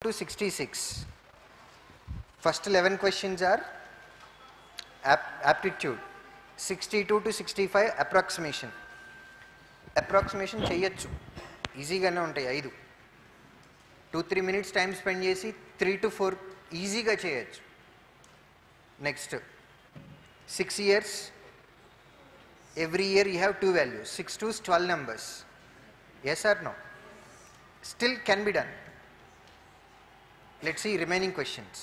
to 66. First 11 questions are aptitude. 62 to 65 approximation. Approximation చేయొచ్చు, ఈజీగానే ఉంటాయి 5. 2-3 minutes టైం స్పెండ్ చేసి 3 to 4 ఈజీగా చేయొచ్చు. Next 6 years, every year you have 2 values, 6 to 12 numbers. Yes or no? Still can be done. Let's see remaining questions.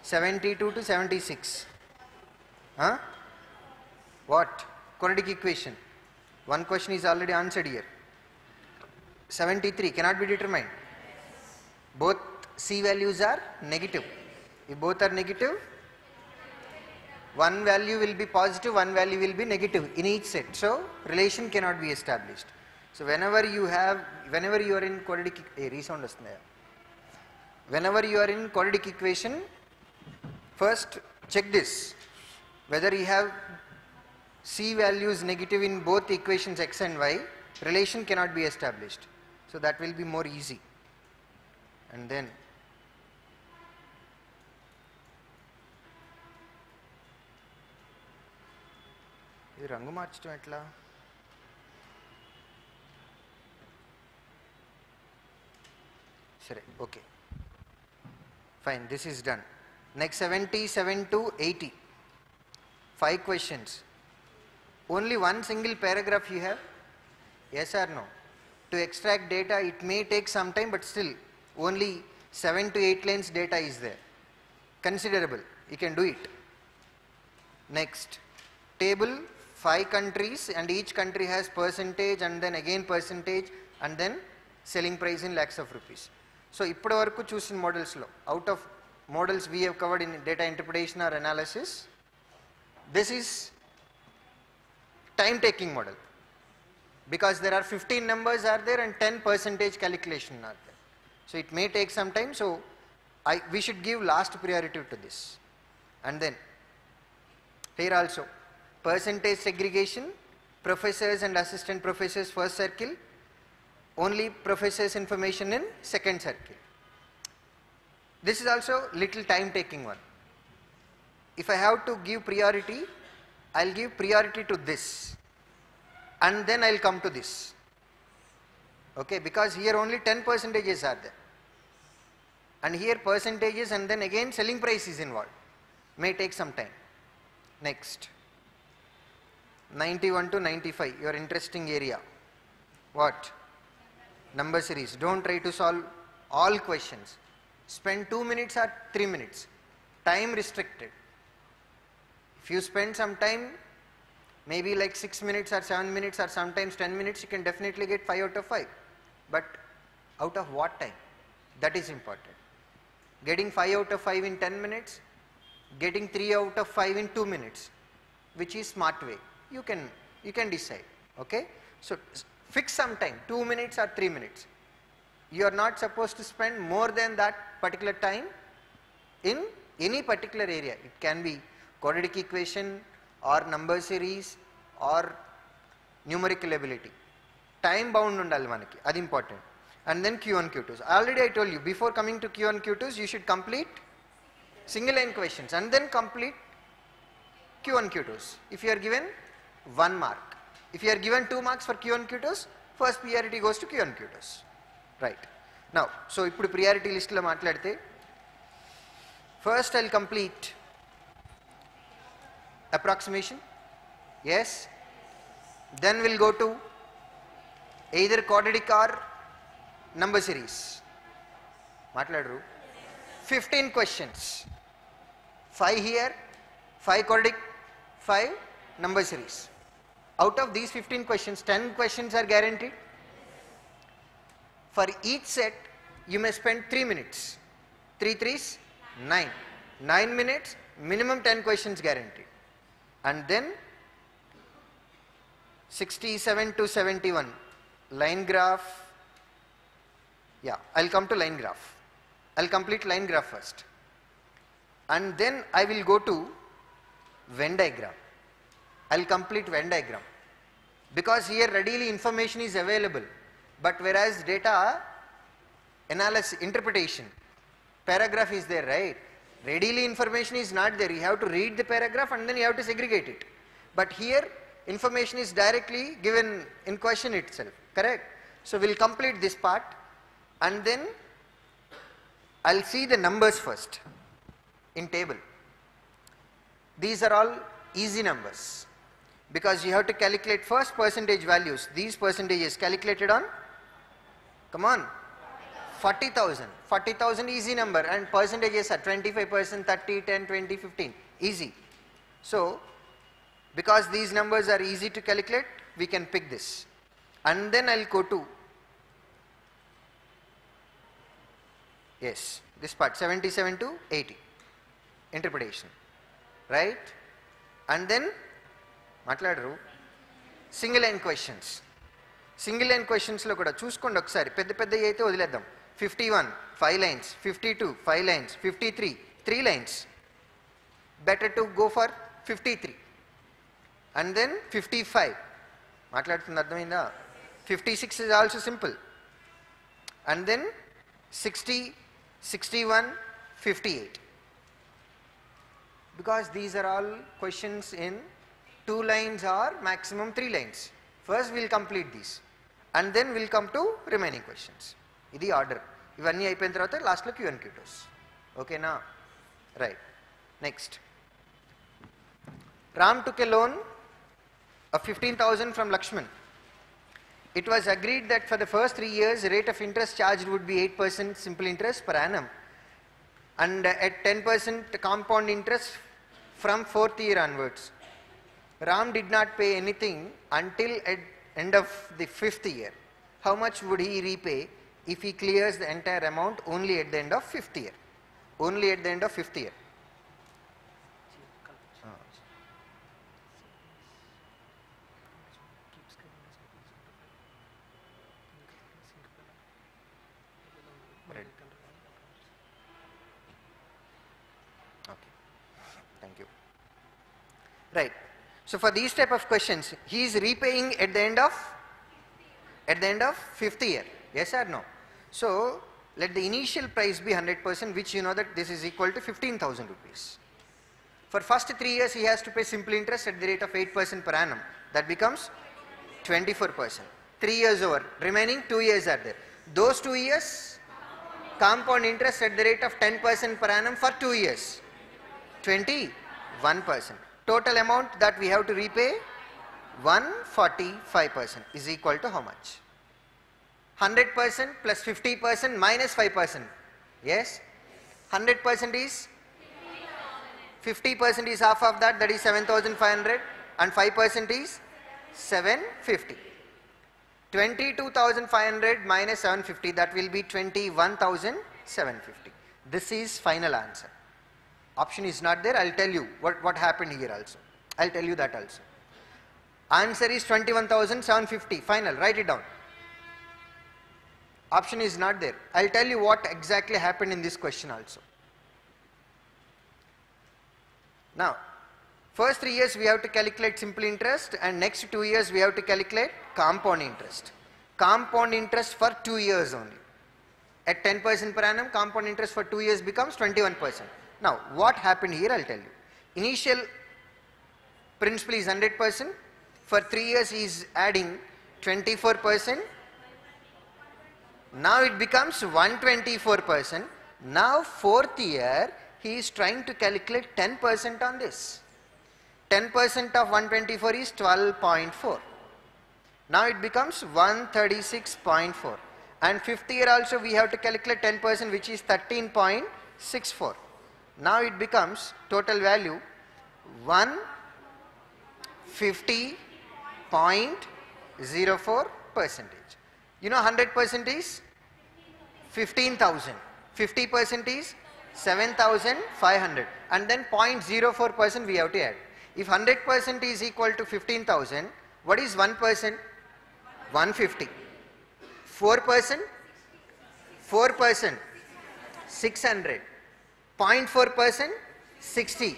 72 to 76. What? Quadratic equation. One question is already answered here. 73 cannot be determined. Both C values are negative. If both are negative, one value will be positive, one value will be negative in each set. So relation cannot be established. So whenever you are in quadratic whenever you are in quadratic equation, first check this, whether you have C values negative in both equations x and y, relation cannot be established. So that will be more easy. And then ఇది రంగు మార్చడం ఎట్లా? సరే, okay, fine, this is done. Next 77 to 80. 5 questions. Only one single paragraph you have? Yes or no? To extract data, it may take some time, but still only 7 to 8 lines data is there. Considerable. You can do it. Next, table 5 countries, and each country has percentage and then again percentage and then selling price in lakhs of rupees. So ippadi varaku choosing models lo, out of models we have covered in data interpretation or analysis, this is time taking model, because there are 15 numbers are there and 10 percentage calculation are there. So it may take some time, so we should give last priority to this. And then here also percentage segregation, professors and assistant professors first circle, only professors information in second circle. This is also little time taking one. If I have to give priority, I'll give priority to this and then I'll come to this. Okay, because here only 10 percentages are there, and here percentages and then again selling price is involved, may take some time. Next, 91 to 95, your interesting area. What? Number series. Don't try to solve all questions. Spend 2 minutes or 3 minutes. Time restricted. If you spend some time, maybe like 6 minutes or 7 minutes or sometimes 10 minutes, you can definitely get 5 out of 5. But out of what time? That is important. Getting 5 out of 5 in 10 minutes, getting 3 out of 5 in 2 minutes, which is smart way. You can decide. Okay? So fix some time, 2 minutes or 3 minutes. You are not supposed to spend more than that particular time in any particular area. It can be quadratic equation or number series or numerical ability. Time bound undali manaki, adi important. And then Q1 Q2s. Already I told you, before coming to Q1 Q2s, you should complete single line questions and then complete Q1 Q2s. If you are given 1 mark, if you are given 2 marks for Q1 Q2s, first priority goes to Q1 Q2s. Right. Now, so ippudu priority list lo maatladite, first I'll complete approximation. Yes. Then we'll go to either quadratic or number series. Maatladru. 15 questions. 5 here, 5 quadratic, 5 number series. Out of these 15 questions, 10 questions are guaranteed. For each set, you may spend 3 minutes. 3 3s, 9. 9 minutes, minimum 10 questions guaranteed. And then 67 to 71, line graph. Yeah, I'll come to line graph. I'll complete line graph first. And then I will go to Venn diagram. I'll complete Venn diagram. Because here readily information is available, but whereas data analysis, interpretation. Paragraph is there, right? Readily information is not there. You have to read the paragraph and then you have to segregate it. But here information is directly given in question itself, correct? So we'll complete this part and then I'll see the numbers first in table. These are all easy numbers because you have to calculate first percentage values. These percentages calculated on, come on, 40,000. 40,000 easy number and percentages are 25%, 30, 10, 20, 15. Easy. So, because these numbers are easy to calculate, we can pick this. And then I'll go to, yes, this part 77 to 80. Interpretation. Right? And then, matladaru, single line questions. Single line questions lo kuda chuskondi okasari pedda pedda aithe vadileddam. 51 5 lines, 52 5 lines, 53 3 lines. Better to go for 53. And then 55. Maatladutundi ardhamainda? 56 is also simple. And then 60, 61, 58. Because these are all questions in 2 lines or maximum 3 lines. First we will complete these and then we will come to remaining questions. This is the order. Ivanni ayipoyina tarvata last lo Q&A Q&As. Okay na? Right. Next. Ram took a loan of 15,000 from Lakshman. It was agreed that for the first 3 years rate of interest charged would be 8% simple interest per annum and at 10% compound interest from 4th year onwards. Ram did not pay anything until at end of the 5th year. How much would he repay if he clears the entire amount only at the end of 5th year? Only at the end of 5th year. Right. Okay. Thank you. Right. So for these type of questions, he is repaying at the end of 5th year. Yes or no? So let the initial price be 100%, which you know that this is equal to 15,000 rupees. For first 3 years, he has to pay simple interest at the rate of 8% per annum. That becomes 24%. 3 years over. Remaining 2 years are there. Those 2 years, compound interest at the rate of 10% per annum for 2 years. 21%. Total amount that we have to repay 145% is equal to how much? 100% plus 50% minus 5%. Yes? 100% is 50% is half of that, that is 7,500 and 5% is 750. 22,500 minus 750, that will be 21,750. This is final answer. Option is not there. I'll tell you what happened here also. I'll tell you that also. Answer is 21,750. Final. Write it down. Option is not there. I'll tell you what exactly happened in this question also. Now, first 3 years we have to calculate simple interest and next 2 years we have to calculate compound interest. Compound interest for 2 years only. At 10% per annum, compound interest for 2 years becomes 21%. Now, what happened here, I'll tell you. Initial principal is 100%. For 3 years, he is adding 24%. Now, it becomes 124%. Now, 4th year, he is trying to calculate 10% on this. 10% of 124 is 12.4. Now, it becomes 136.4. And 5th year also, we have to calculate 10%, which is 13.64. Now it becomes total value 150.04%. You know 100% is 15,000. 50% is 7,500. And then 0.04% we have to add. If 100% is equal to 15,000, what is 1%? 150. 4%? 4%? 600. 0.4%, 60,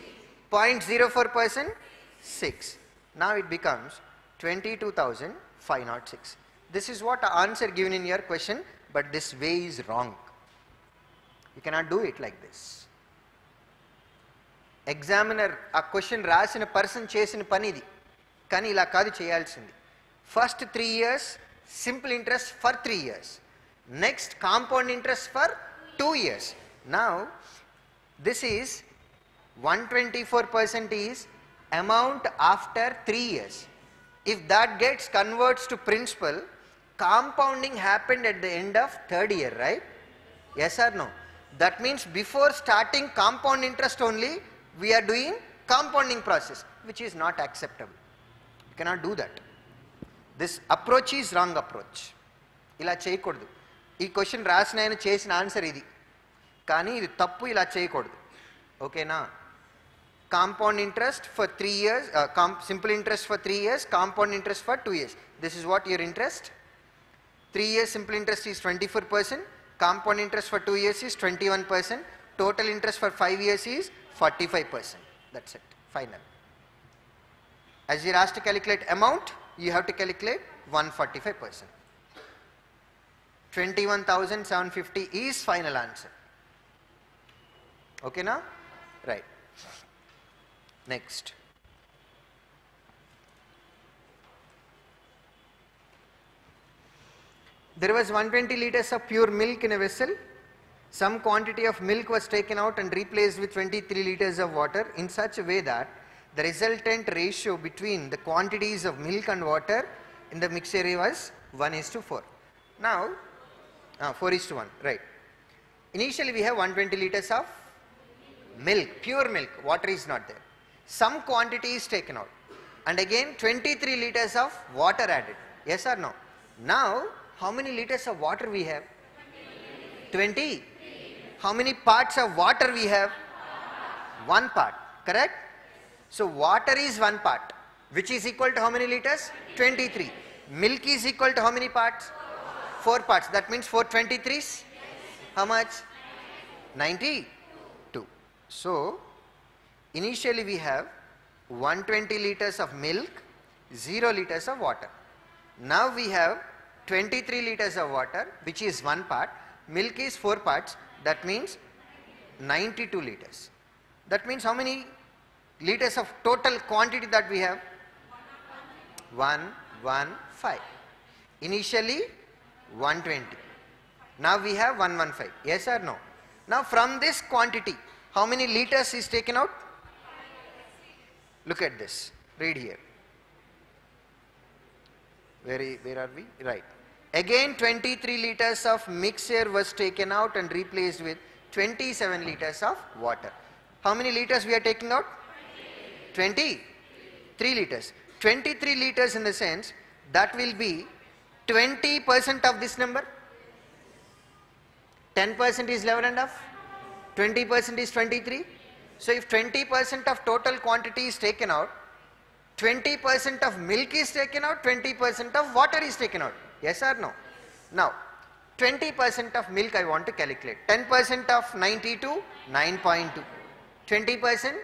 0.04%, 6. Now it becomes 22,506. This is what answer given in your question, but this way is wrong. You cannot do it like this. Examiner ఆ question రాసిన person చేసిన పని ఇది, కానీ ఇలా కాదు చేయాల్సింది. First 3 years simple interest for 3 years, next compound interest for 2 years. Now this is 124% is amount after 3 years. If that gets converts to principal, compounding happened at the end of 3rd year, right? Yes or no? That means before starting compound interest only we are doing compounding process, which is not acceptable. You cannot do that. This approach is wrong approach. ఇలా చేయకూడదు. ఈ question రాసిన ఆయన చేసిన answer ఇది, కానీ ఇది తప్పు, ఇలా చేయకూడదు. ఓకేనా? Compound interest for 3 years, simple interest for 3 years, compound interest for 2 years. This is what your interest. 3 years simple interest is 24%, compound interest for 2 years is 21%, total interest for 5 years is 45%. That's it, final. As you're asked to calculate amount, you have to calculate 145%. 21,750 is final answer. Okay now? Right. Next. There was 120 liters of pure milk in a vessel. Some quantity of milk was taken out and replaced with 23 liters of water in such a way that the resultant ratio between the quantities of milk and water in the mixed area was 1:4. Now, 4:1, right. Initially we have 120 liters of milk, pure milk, water is not there. Some quantity is taken out and again 23 liters of water added. Yes or no? Now, how many liters of water we have? 20. How many parts of water we have? 1 part, correct? So water is 1 part, which is equal to how many liters? 23. Milk is equal to how many parts? 4 parts. That means 4 23s. How much? 92. So initially we have 120 liters of milk, 0 liters of water. Now we have 23 liters of water, which is 1 part. Milk is 4 parts. That means 92 liters. That means how many liters of total quantity that we have? 115. Initially 120. Now we have 115. Yes or no? Now from this quantity, how many liters is taken out? Look at this. Read here. Where are we? Right. Again 23 liters of mixture was taken out and replaced with 27 liters of water. How many liters we are taking out? 23 liters. 23 liters in the sense that will be 20% of this number. 10% is 11.5. 20% is 23. So if 20% of total quantity is taken out, 20% of milk is taken out, 20% of water is taken out. Yes or no? Now 20% of milk I want to calculate. 10% of 92, 9.2. 20%,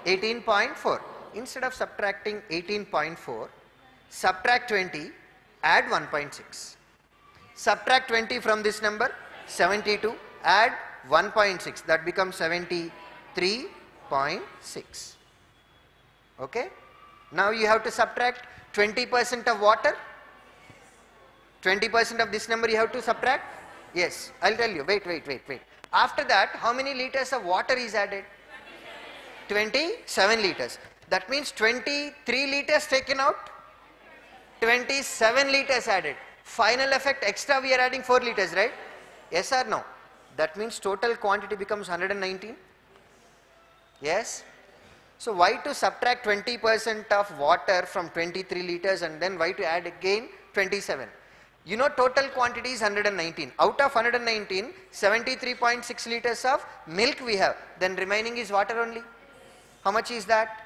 18.4. Instead of subtracting 18.4, subtract 20, add 1.6. Subtract 20 from this number, 72, add 1.6, that becomes 73.6. Okay? Now you have to subtract 20% of water. 20% of this number you have to subtract. Yes, I'll tell you. Wait. After that, how many liters of water is added? 27 liters. That means 23 liters taken out, 27 liters added. Final effect extra we are adding 4 liters, right? Yes or no? That means total quantity becomes 119. Yes? So why to subtract 20% of water from 23 liters and then why to add again 27? You know total quantity is 119. Out of 119, 73.6 liters of milk we have. Then remaining is water only. How much is that?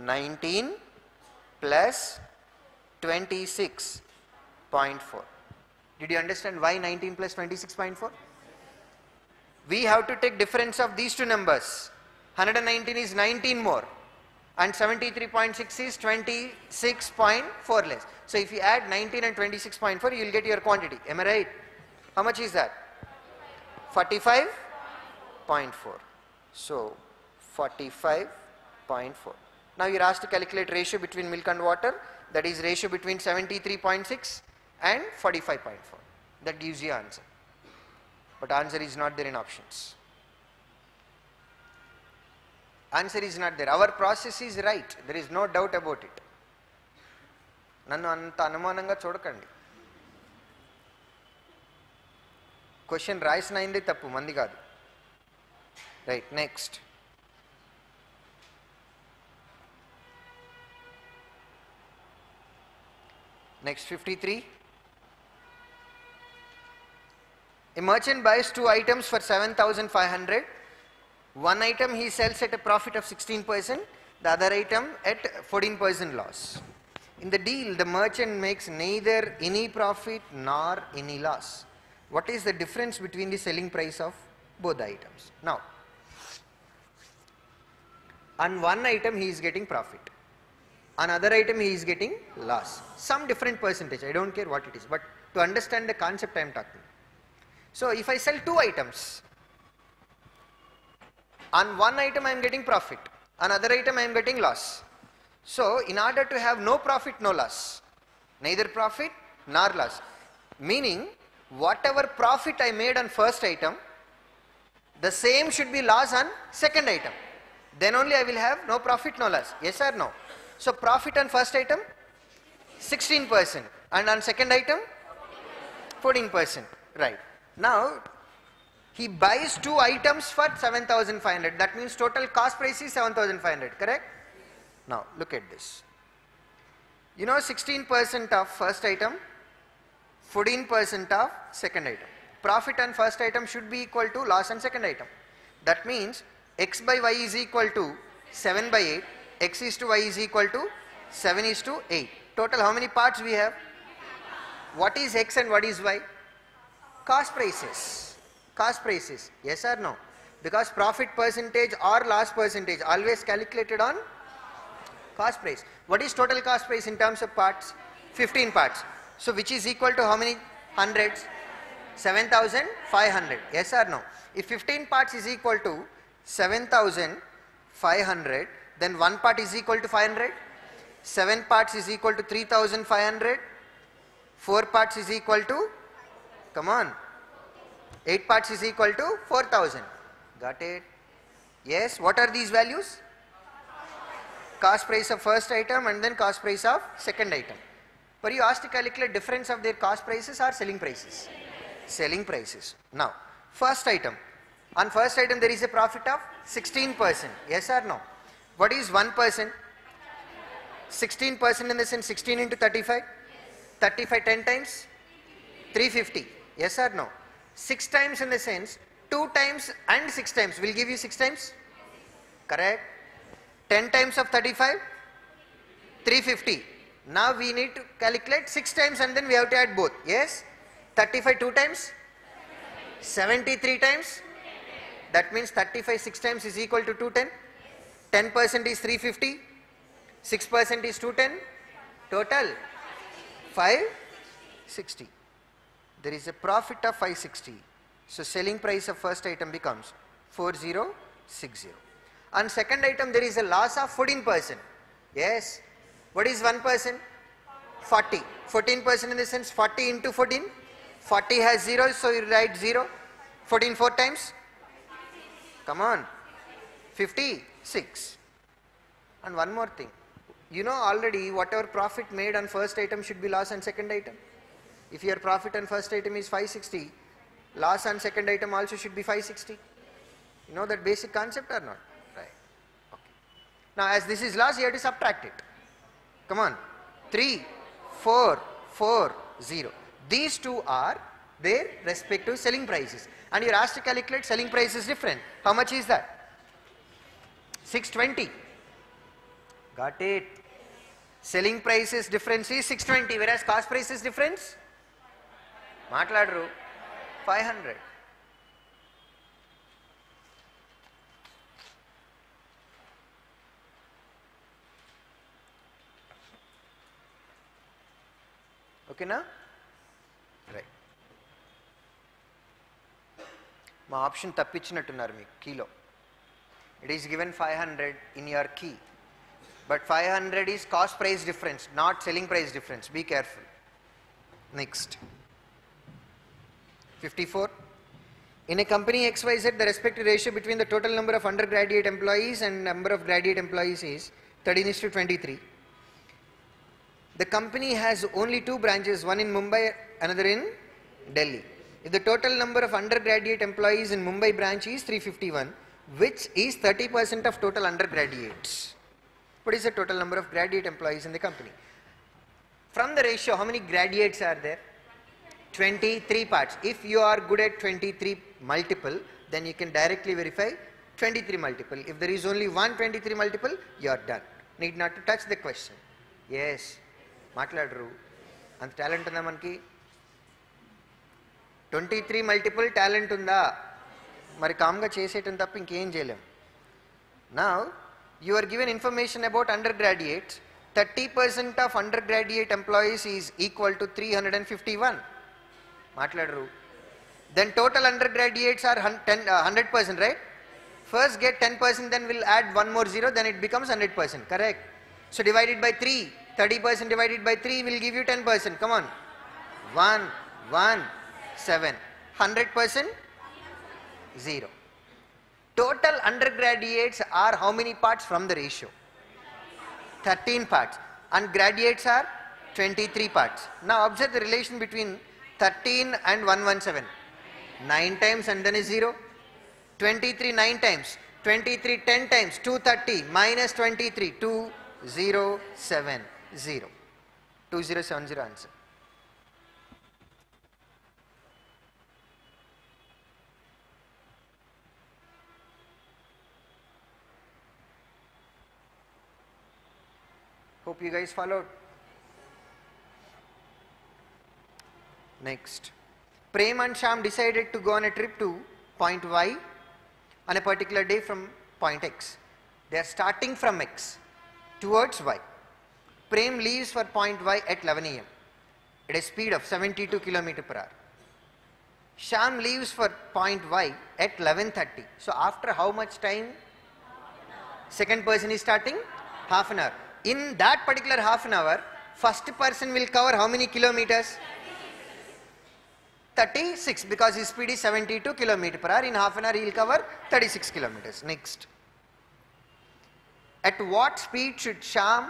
19 plus 26.4. Did you understand why 19 plus 26.4? We have to take difference of these two numbers. 119 is 19 more and 73.6 is 26.4 less. So if you add 19 and 26.4, you will get your quantity. Am I right? How much is that? 45.4. So 45.4. Now you are asked to calculate ratio between milk and water, that is ratio between 73.6 and 45.4. That gives you answer. But answer is not there in options. Answer is not there. Our process is right. There is no doubt about it. Nannu anta anumananga chodakandi. Question రాసిన అయింది తప్పు, మంది కాదు. Right, next. Next 53. A merchant buys 2 items for 7,500. One item he sells at a profit of 16%, the other item at 14% loss. In the deal, the merchant makes neither any profit nor any loss. What is the difference between the selling price of both the items? Now, on one item he is getting profit, on other item he is getting loss. Some different percentage, I don't care what it is, but to understand the concept I am talking. So if I sell 2 items, on one item I am getting profit, on other item I am getting loss. So in order to have no profit, no loss, neither profit nor loss, meaning whatever profit I made on first item, the same should be loss on second item. Then only I will have no profit, no loss. Yes or no? So profit on first item 16% and on second item 14%. Right. Now he buys 2 items for 7,500. That means total cost price is 7,500. Correct? Now look at this. You know 16% of first item, 14% of second item. Profit on first item should be equal to loss on second item. That means x by y is equal to 7 by 8. X is to y is equal to 7 is to 8. Total how many parts we have? What is x and what is y? Cost prices. Cost prices. Yes or no? Because profit percentage or loss percentage always calculated on cost price. What is total cost price in terms of parts? 15 parts. So which is equal to how many hundreds? 7,500. Yes or no? If 15 parts is equal to 7,500, then 1 part is equal to 500. 7 parts is equal to 3,500. 4 parts is equal to, come on, 8 parts is equal to 4,000. Got it? Yes. What are these values? Cost price of first item and then cost price of second item. Were you asked to calculate difference of their cost prices or selling prices? Selling prices. Now, first item. On first item there is a profit of 16%. Yes or no? What is 1%? 16% in the sense 16 into 35? 35 10 times? 350. Yes or no? 6 times in the sense 2 times and 6 times will give you 6 times? Correct? 10 times of 35? 350. Now we need to calculate 6 times and then we have to add both. Yes? 35 2 times? 73 times? That means 35 6 times is equal to 210. 10% is 350. 6% is 210. Total 560. There is a profit of 560. So selling price of first item becomes 4060. On second item there is a loss of 14%. Yes. What is 1%? 40. 14% in the sense 40 into 14. 40 has 0, so you write 0. 14 4 times? Come on. 56. And one more thing. You know already whatever profit made on first item should be loss on second item. If your profit on first item is 560, loss on second item also should be 560. You know that basic concept or not? Right. Okay. Now as this is loss, you have to subtract it. Come on. 3, 4, 4, 0. These two are their respective selling prices. And you are asked to calculate selling price is different. How much is that? 620. Got it. Selling prices difference is 620, whereas cost price is difference? Maatladru 500. Okay now? Right. మా option తప్పించినట్టున్నారు మీకు కీలో. It is given 500 in your key, but 500 is cost price difference, not selling price difference. Be careful. Next, 54. In a company XYZ, the respective ratio between the total number of undergraduate employees and number of graduate employees is 13:23. The company has only 2 branches, one in Mumbai, another in Delhi. If the total number of undergraduate employees in Mumbai branch is 351, which is 30% of total undergraduates? What is the total number of graduate employees in the company? From the ratio, how many graduates are there? 23 parts. If you are good at 23 multiple, then you can directly verify 23 multiple. If there is only one 23 multiple, you are done. Need not to touch the question. Yes. మాట్లాడరు. అంత talent ఉందా మనకి? 23 multiple talent ఉందా? మరి కామ్గా చేసేయటం తప్ప ఇంకేం చేయలేం. Now, you are given information about undergraduates. 30% of undergraduate employees is equal to 351. మాట్లాడరు. Then total undergraduates are 100%, right? First get 10%, then we'll add one more zero, then it becomes 100%, correct? So divided by 3, 30% divided by 3 will give you 10%, come on. 1, 1, 7. 100%, 0. Total undergraduates are how many parts from the ratio? 13 parts. And graduates are 23 parts. Now observe the relation between 13 and 117. 9 times and then is 0. 23 9 times. 23 10 times. 230 minus 23. 2070. 2070 answer. Hope you guys followed. Next, Prem and Sham decided to go on a trip to point Y on a particular day from point X. They are starting from X towards Y. Prem leaves for point Y at 11 a.m. at a speed of 72 km/h. Sham leaves for point Y at 11:30. So after how much time? Second person is starting? Half an hour. In that particular half an hour, first person will cover how many kilometers? 36, because his speed is 72 km/h. In half an hour he will cover 36 kilometers. Next, at what speed should Sham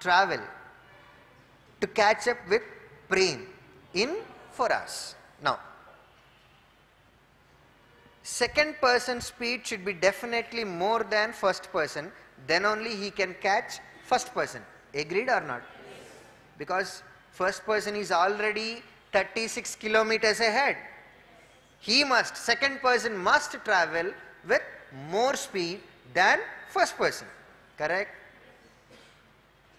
travel to catch up with Prem in 4 hours? Now, second person speed should be definitely more than first person, then only he can catch first person. Agreed or not? Because first person is already 36 kilometers ahead. Second person must travel with more speed than first person. Correct?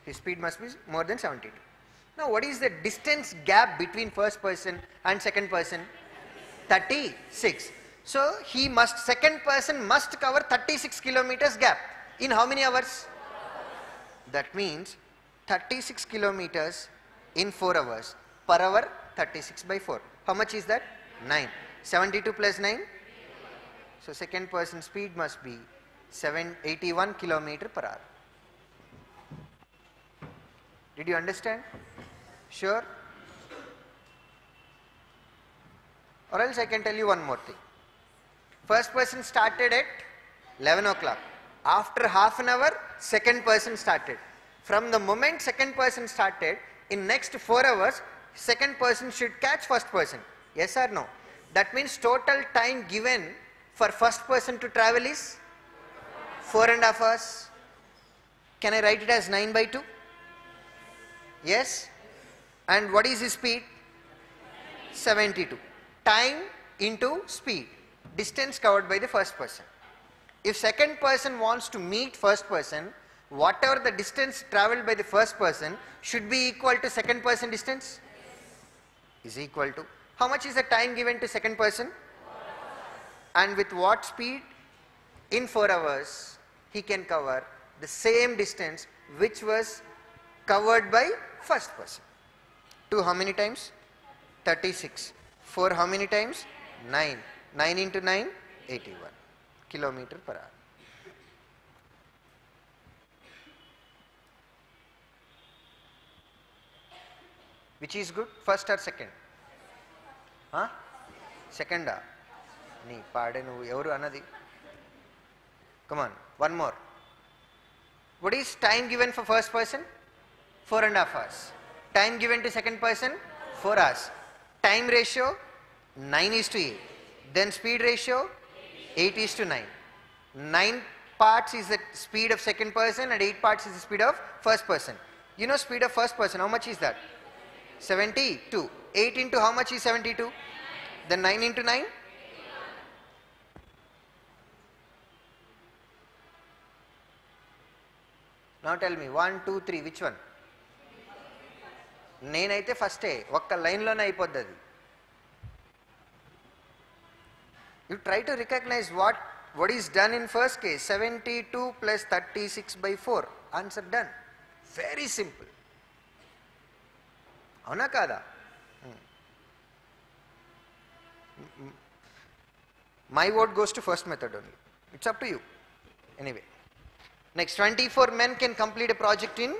His speed must be more than 72. Now what is the distance gap between first person and second person? 36. So second person must cover 36 kilometers gap. In how many hours? That means 36 kilometers in 4 hours. Per hour, 36 by 4. How much is that? 9. 72 plus 9? So second person speed must be 81 km/h. Did you understand? Sure? Or else I can tell you one more thing. First person started at 11 o'clock. After half an hour, second person started. From the moment second person started, in next 4 hours, second person should catch first person. Yes or no? That means total time given for first person to travel is 4.5 hours. Can I write it as 9 by 2? Yes? And what is his speed? 72. Time into speed. Distance covered by the first person. If second person wants to meet first person, whatever the distance traveled by the first person should be equal to second person distance? Is equal to. How much is the time given to second person? 4 hours. And with what speed? In 4 hours, he can cover the same distance which was covered by first person. 2 how many times? 36. 4 how many times? 9. 9 into 9? 81 kilometer per hour. Which is good, first or second? Huh? Second. Nee paade nu evaru anadi. Come on, one more. What is time given for first person? 4.5 hours. Time given to second person? 4 hours. Time ratio 9:8. Then speed ratio 8:9. 9 parts is the speed of second person and 8 parts is the speed of first person. You know speed of first person, how much is that? 72. 8 into how much is 72? Then 9 into 9? Now tell me, 1, 2, 3, which one? నేనైతే ఫస్టే ఒక్క లైన్లోనే అయిపోద్ది అది. You try to recognize what is done in first case. 72 plus 36/4. Answer done. Very simple. అవునా కాదా? My vote goes to first method only. It's up to you. Anyway. Next, 24 men can complete a project in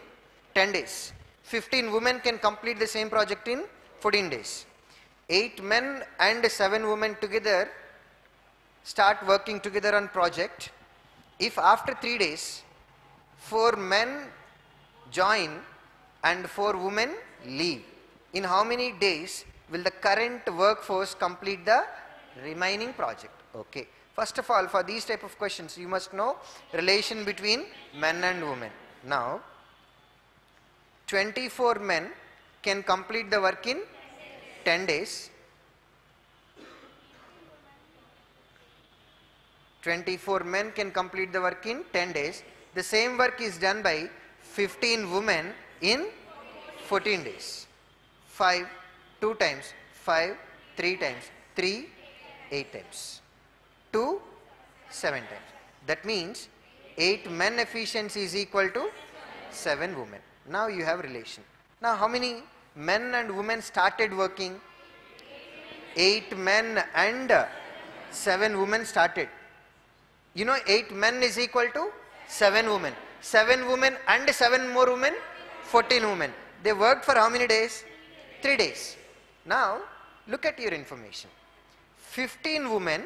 10 days. 15 women can complete the same project in 14 days. 8 men and 7 women together start working together on project. If after 3 days 4 men join and 4 women leave, in how many days will the current workforce complete the remaining project? Okay. First of all, for these type of questions, you must know relation between men and women. Now, 24 men can complete the work in 10 days. 24 men can complete the work in 10 days. The same work is done by 15 women in 14 days. 5, 2 times, 5, 3 times, 3, 8 times. 2, 7 times. That means 8 men efficiency is equal to 7 women. Now you have relation. Now how many men and women started working? 8 men and 7 women started. You know 8 men is equal to 7 women. 7 women and 7 more women, 14 women. They worked for how many days? 3 days. Now look at your information. 15 women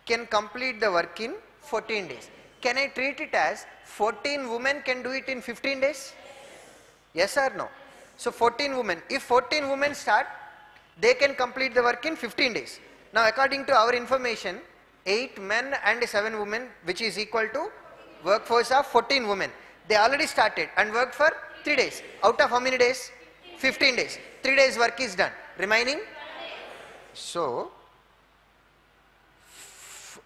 can complete the work in 14 days. Can I treat it as 14 women can do it in 15 days? Yes or no? So 14 women, if 14 women start, they can complete the work in 15 days. Now according to our information, 8 men and 7 women, which is equal to workforce of 14 women. They already started and worked for 3 days. Out of how many days? 15 days. 3 days work is done. Remaining? So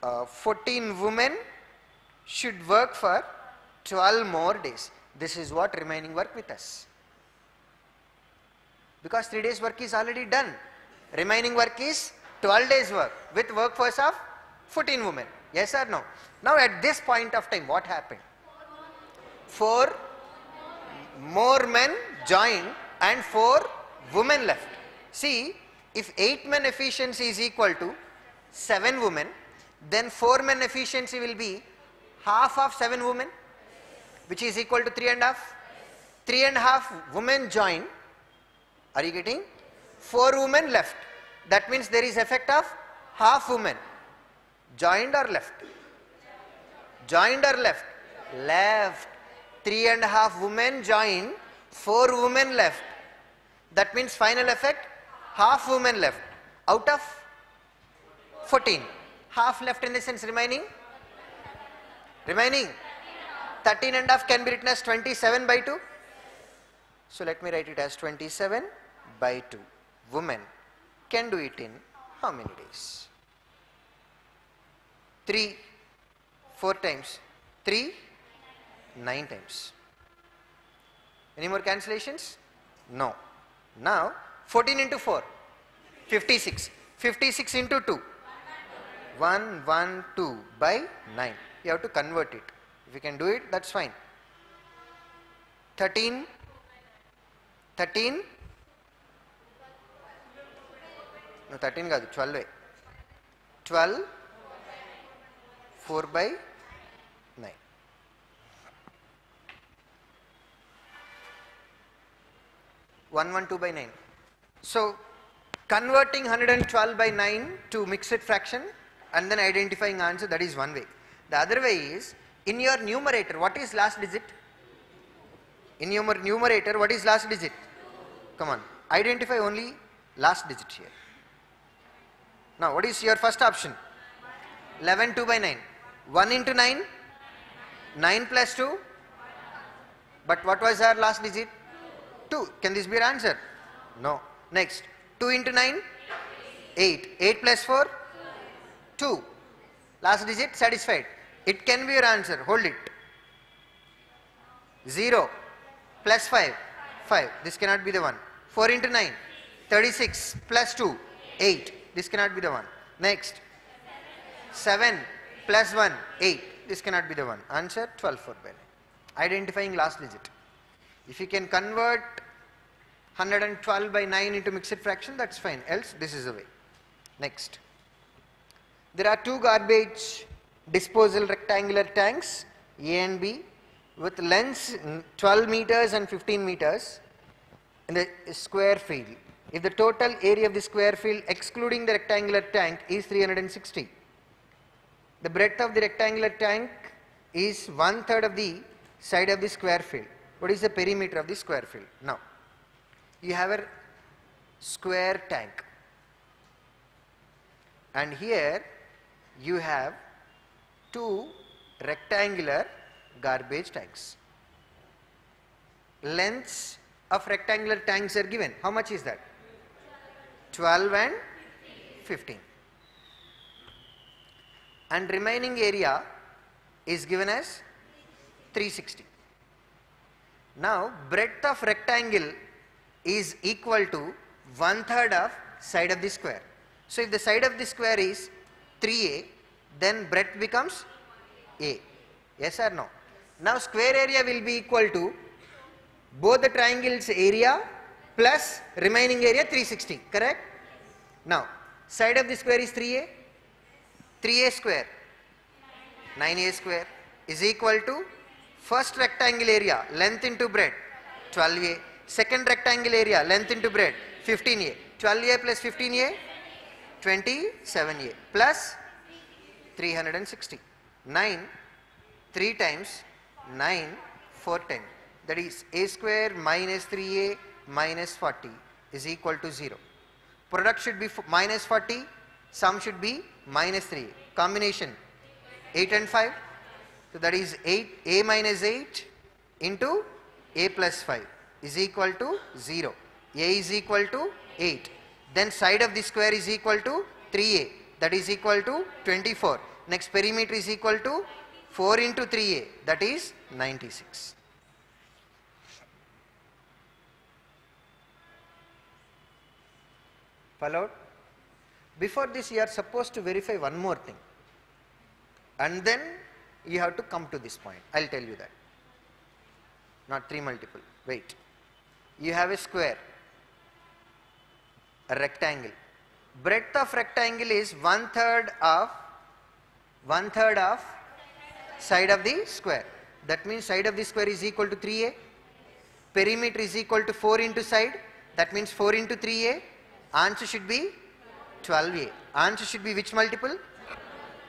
14 women should work for 12 more days. This is what remaining work with us. Because 3 days work is already done. Remaining work is 12 days work with workforce of 14 women. Yes or no? Now at this point of time, what happened? 4 more men joined and 4 women left. See, if 8 men efficiency is equal to 7 women, then 4 men efficiency will be half of 7 women, which is equal to 3.5. 3.5 women join. Are you getting? 4 women left. That means there is effect of half women. Joined or left? Joined or left? Left. 3.5 women joined, 4 women left. That means final effect, half women left. Out of 14. Half left in the sense remaining? Remaining? 13.5 can be written as 27/2. So let me write it as 27/2. Women can do it in how many days? 3, 4 times. 3, 9 times. Any more cancellations? No. Now 14 into 4, 56. 56 into 2, 112/9. You have to convert it. If you can do it, that's fine. 13. No, 13 కాదు, 12. 12 4 by 9. One one 2 by 9. So converting 112 by 9 to mixed fraction and then identifying answer, that is one way. The other way is, in your numerator, what is last digit? In your numerator, what is last digit? Come on, identify only last digit here. Now what is your first option? 11 2 by 9. 1 into 9? 9 plus 2? But what was our last digit? 2. Can this be your answer? No. Next, 2 into 9? 8. 8 plus 4? 2. Last digit satisfied. It can be your answer. Hold it. 0 plus 5? 5. This cannot be the one. 4 into 9? 36 plus 2? 8. This cannot be the one. Next, 7 plus 1? 8. This cannot be the one. Answer 12 4 by 9. Identifying last digit. If you can convert 112 by 9 into mixed fraction, that's fine. Else, this is the way. Next, there are two garbage disposal rectangular tanks, A and B, with lengths 12 meters and 15 meters in the square field. If the total area of the square field excluding the rectangular tank is 360, the breadth of the rectangular tank is 1/3 of the side of the square field. What is the perimeter of the square field? Now, you have a square tank, and here you have two rectangular garbage tanks. Lengths of rectangular tanks are given. How much is that? 12 and 15. And remaining area is given as 360. Now, breadth of rectangle is equal to 1/3 of side of the square. So, if the side of the square is 3a, then breadth becomes a. Yes or no? Now, square area will be equal to both the triangles area plus remaining area 360, correct? Now, side of the square is 3a. 3a square, 9a square is equal to first rectangle area, length into breadth, 12a. Second rectangle area, length into breadth, 15a. 12a plus 15a, 27a plus 360. 9, 3 times 9, 4 10. That is a square minus 3a minus 40 is equal to 0. Product should be minus 40, sum should be minus 3. Combination 8 and 5. So that is 8, a minus 8 into a plus 5 is equal to 0. A is equal to 8. Then side of the square is equal to 3a, that is equal to 24. Next, perimeter is equal to 4 into 3a, that is 96. Followed? Before this, you are supposed to verify one more thing, and then you have to come to this point. I will tell you that. Not 3 multiple. Wait. You have a square, a rectangle. Breadth of rectangle is 1/3 of side of the square. That means side of the square is equal to 3a. Perimeter is equal to 4 into side. That means 4 into 3a. Answer should be 12a. Answer should be which multiple?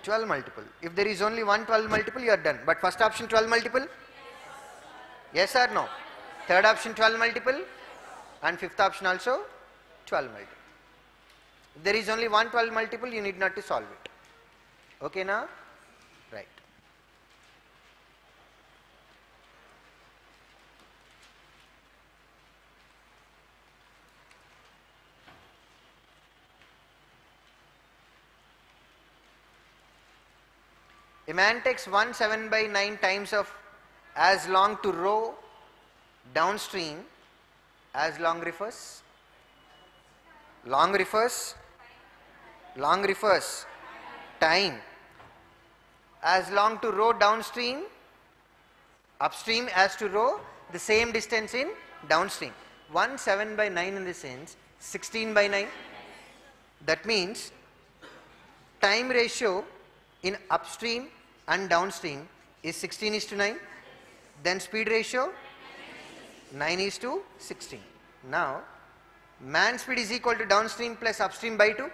12 multiple. If there is only one 12 multiple, you are done. But first option 12 multiple? Yes or no? Third option 12 multiple? And fifth option also 12 multiple. If there is only one 12 multiple, you need not to solve it. Okay now? Right. A man takes 1 7 by 9 times of as long to row downstream as long refers, time as long to row downstream, upstream as to row the same distance in downstream. 1 7 by 9 in the sense 16 by 9. That means time ratio in upstream and downstream is 16 is to 9. Then speed ratio 9 is to 16. Now man speed is equal to downstream plus upstream by 2,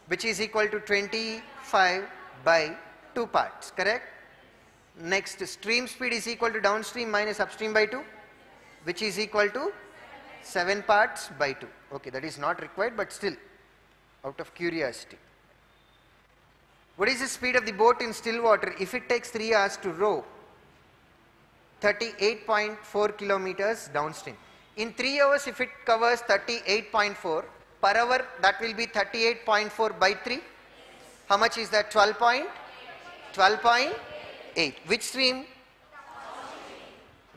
which is equal to 25 by 2 parts, correct? Next, stream speed is equal to downstream minus upstream by 2, which is equal to 7 parts by 2. Okay, that is not required, but still, out of curiosity. What is the speed of the boat in still water if it takes 3 hours to row 38.4 kilometers downstream? In 3 hours, if it covers 38.4 per hour, that will be 38.4 by 3. How much is that? 12.8. Which stream?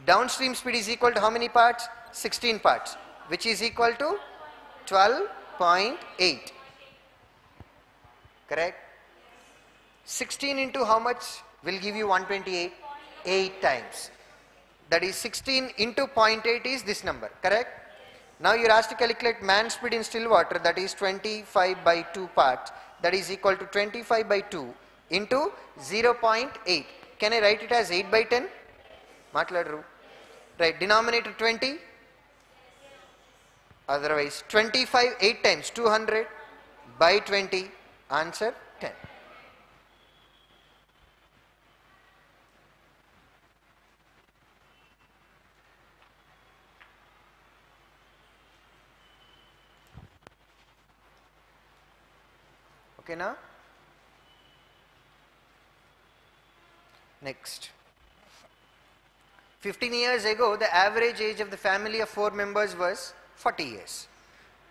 Downstream speed is equal to how many parts? 16 parts, which is equal to 12.8. Correct? 16 into how much will give you 128? 8 times. That is 16 into 0.8 is this number, correct? Now you are asked to calculate man speed in still water, that is 25 by 2 parts, that is equal to 25 by 2 into 0.8. Can I write it as 8 by 10? Matladru. Right, denominator 20. Otherwise 25 8 times 200 by 20, answer 10. Okay now? Next. 15 years ago, the average age of the family of 4 members was 40 years.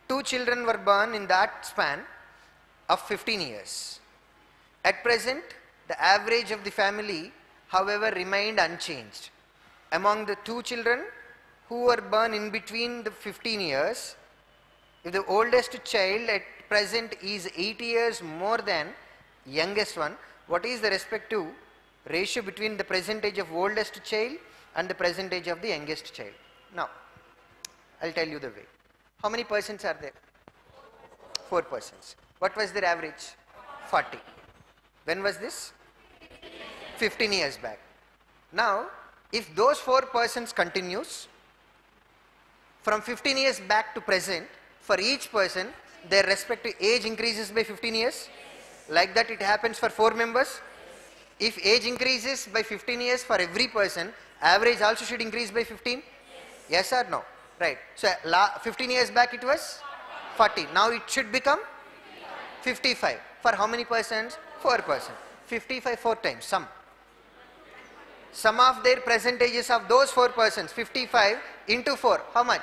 2 children were born in that span of 15 years. At present, the average of the family, however, remained unchanged. Among the 2 children who were born in between the 15 years, if the oldest child at present is 8 years more than youngest one, what is the respective ratio between the present age of oldest child and the present age of the youngest child? Now, I will tell you the way. How many persons are there? 4 persons. What was their average? 40. When was this? 15 years back. Now, if those 4 persons continues, from 15 years back to present, for each person, their respective age increases by 15 years. Like that it happens for 4 members. If age increases by 15 years for every person, average also should increase by 15. Yes or no? Right. So 15 years back it was 40. Now it should become 55. For how many persons? 4 persons. 55 4 times. Sum of their present ages of those 4 persons. 55 into 4. How much?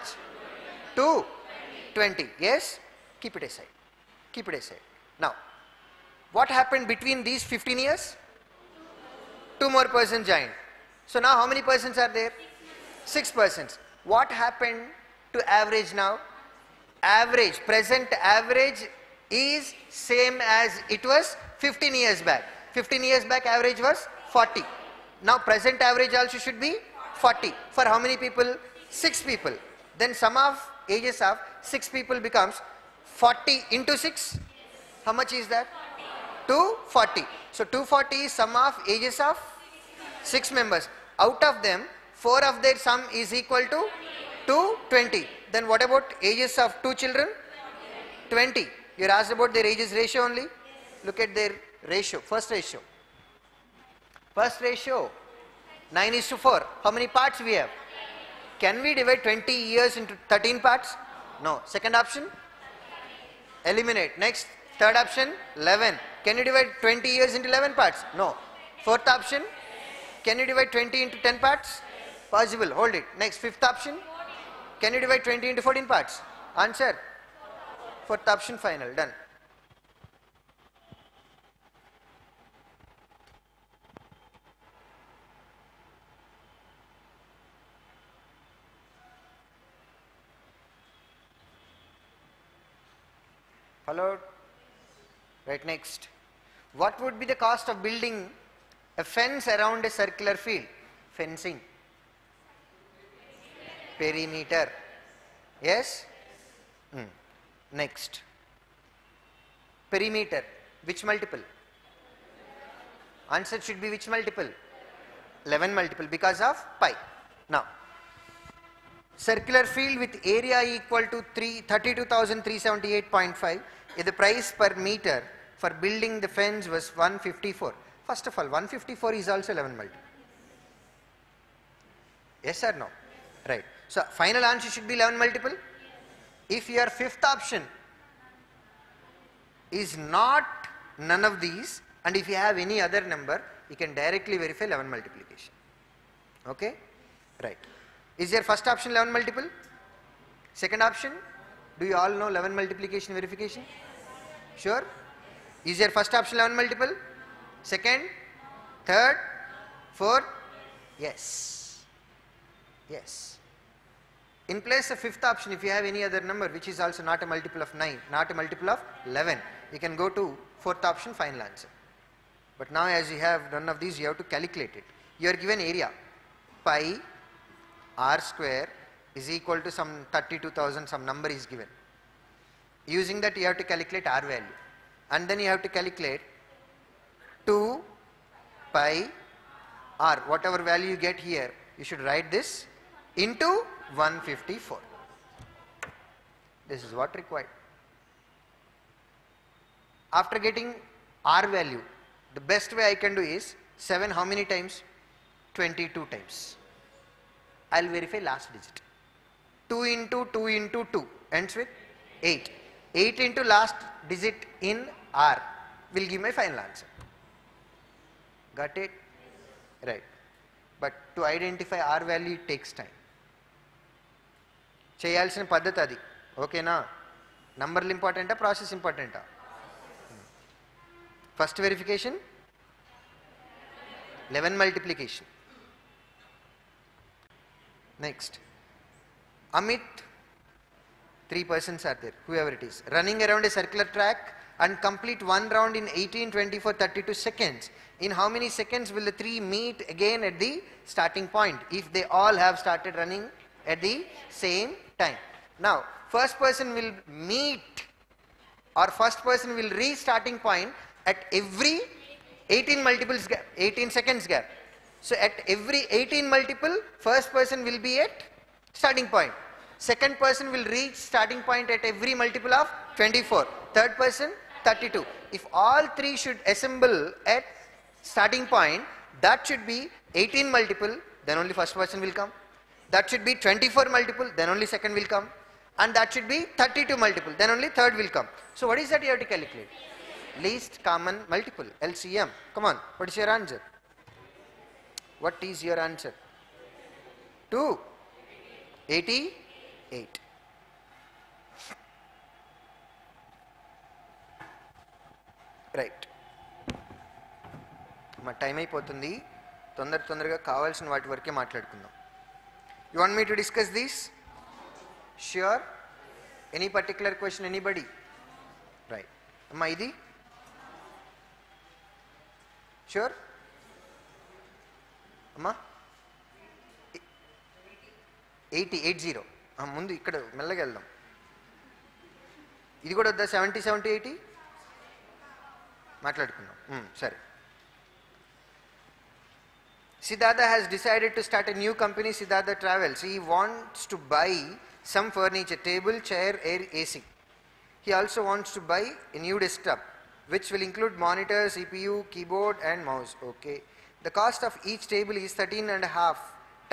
2. 20. Yes? Keep it aside. Keep it aside. Now, what happened between these 15 years? 2 more persons joined. So now how many persons are there? 6 persons. What happened to average now? Average, present average is same as it was 15 years back. 15 years back average was 40. Now present average also should be 40. For how many people? 6 people. Then sum of ages of 6 people becomes 40 into 6. How much is that? 240. So 240 is sum of ages of 6 members. Out of them, 4 of their sum is equal to 220. Then what about ages of 2 children? 20. You are asked about their ages ratio only. Look at their ratio, first ratio. First ratio, 9:4. How many parts we have? Can we divide 20 years into 13 parts? No. Second option? Eliminate. Next, third option, 11. Can you divide 20 years into 11 parts? No. Fourth option, can you divide 20 into 10 parts? Possible. Hold it. Next, fifth option, can you divide 20 into 14 parts? Answer. Fourth option, final. Done. Followed? Right, next. What would be the cost of building a fence around a circular field? Fencing. Perimeter. Yes? Next. Perimeter. Which multiple? Answer should be which multiple? 11 multiple because of pi. Now, circular field with area equal to 32,378.5. If the price per meter for building the fence was 154. First of all, 154 is also 11 multiple. Yes or no? Right. So, final answer should be 11 multiple. If your fifth option is not none of these, and if you have any other number, you can directly verify 11 multiplication. Okay? Right. Is your first option 11 multiple? Second option? Do you all know 11 multiplication verification? Sure? Is your first option 11 multiple? Second? Third? Fourth? Yes. Yes. In place of fifth option, if you have any other number which is also not a multiple of 9, not a multiple of 11, you can go to fourth option, final answer. But now as you have none of these, you have to calculate it. You are given area. Pi r square is equal to some 32,000, some number is given. Using that, you have to calculate r value. And then you have to calculate 2 pi r, whatever value you get here, you should write this into 154. This is what required. After getting r value, the best way I can do is 7 how many times? 22 times. I will verify last digit. 2 into 2 into 2 ends with 8. 8 into last digit in r will give my final answer. Got it? Right. But to identify r value, it takes time. చేయాల్సిన పద్ధతి అది. ఓకేనా? నంబర్లు ఇంపార్టెంటా, process ఇంపార్టెంటా? First verification 11 multiplication. Next, Amit, 3 persons are there, whoever it is, running around a circular track and complete one round in 18, 24, 32 seconds. In how many seconds will the three meet again at the starting point if they all have started running at the same time? Now, first person will meet or first person will reach starting point at every 18 multiples gap, 18 seconds gap. So at every 18 multiple, first person will be at starting point. Second person will reach starting point at every multiple of 24. Third person 32. If all three should assemble at starting point, that should be 18 multiple, then only first person will come. That should be 24 multiple, then only second will come. And that should be 32 multiple, then only third will come. So what is that you have to calculate? Least common multiple, LCM. Come on, what is your answer? What is your answer? 288. Right. మా time అయిపోతుంది. తొందరగా కావాల్సిన వాటి వరకే మాట్లాడుకుందాం. You want me to discuss this? Sure? Any particular question, anybody? Right. Amma idi? Sure? Amma? 80. ముందు ఇక్కడ మెల్లగా వెళ్దాం. ఇది కూడా వద్దా? 70, 80 మాట్లాడుకుందాం. సరే. Siddhartha has decided to start a new company, Siddhartha Travels. He wants to buy some furniture, table, chair, air, AC. He also wants to buy a new desktop, which will include monitor, CPU, keyboard and mouse. Okay. The cost of each table is 13.5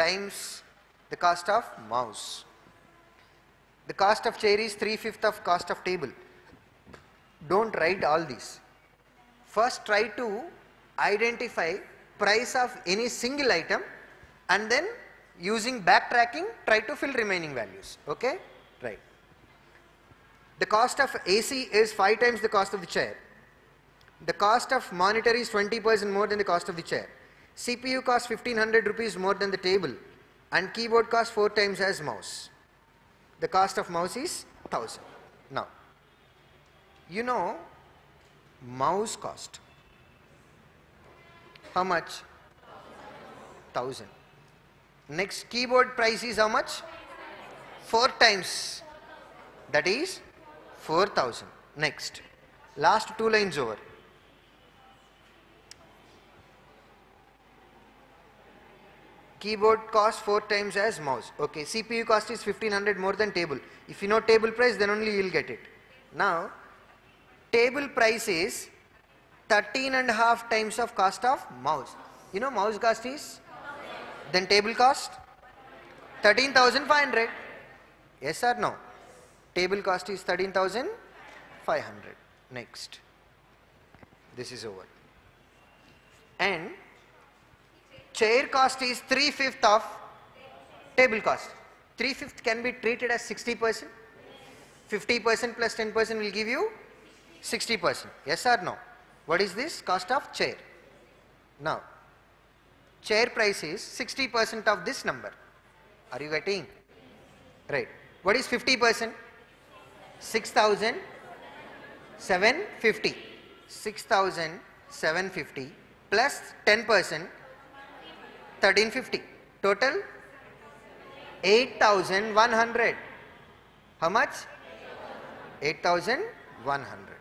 times the cost of mouse. The cost of chair is 3/5 of cost of table. Don't write all these. First try to identify price of any single item and then using backtracking try to fill remaining values. Okay? Right. The cost of AC is 5 times the cost of the chair. The cost of monitor is 20% more than the cost of the chair. CPU costs 1500 rupees more than the table and keyboard costs 4 times as mouse. The cost of mouse is 1000. Now, you know mouse cost. How much? 1000. Next, keyboard price is how much? 4 times. That is 4000. Next, last 2 lines over. Keyboard cost 4 times as mouse. Okay, CPU cost is 1500 more than table. If you know table price, then only you will get it. Now, table price is 13.5 times of cost of mouse. You know mouse cost is? Then table cost? 13,500. Yes or no? Table cost is 13,500. Next. This is over. And chair cost is 3/5 of table cost. 3/5 can be treated as 60%. 50% plus 10% will give you 60%. Yes or no? What is this? Cost of chair. Now, chair price is 60% of this number. Are you getting? Right. What is 50%? 6,750. 6,750 plus 10%, 1,350. Total 8,100. How much? 8,100.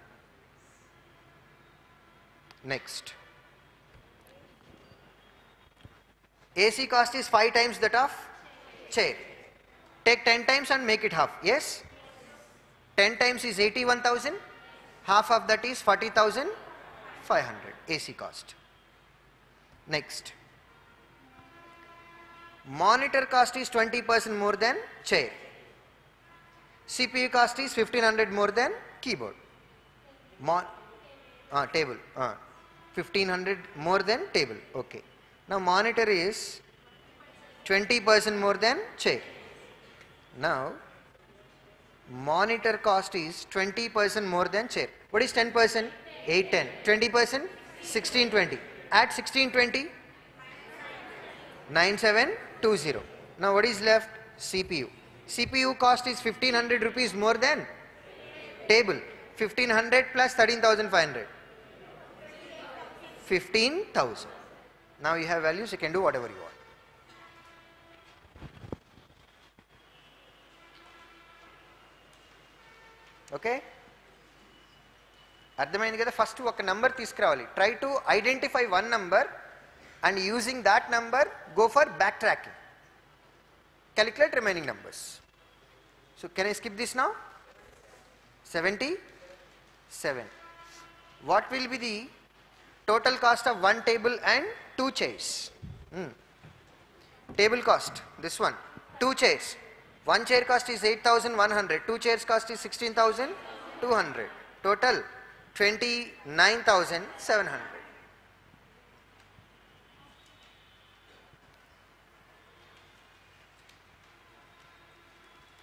Next. AC cost is 5 times that of chair. Take 10 times and make it half. Yes? 10 times is 81,000. Half of that is 40,500 AC cost. Next. Monitor cost is 20% more than chair. CPU cost is 1500 more than keyboard. Table. 1500 more than table. Okay. Now monitor is 20% more than chair. Now monitor cost is 20% more than chair. What is 10%? 810. 20%? 1620. Add 1620. 9720. Now what is left? CPU. CPU cost is 1500 rupees more than table. 1500 plus 13,500. 15,000. Now you have values, you can do whatever you want. Okay? అర్థమైంది కదా? First ఒక number తీసుకురావాలి. Try to identify one number and using that number go for backtracking. Calculate remaining numbers. So can I skip this now? 77. What will be the total cost of one table and two chairs? Table cost, this one, two chairs. One chair cost is 8,100, two chairs cost is 16,200. Total 29,700.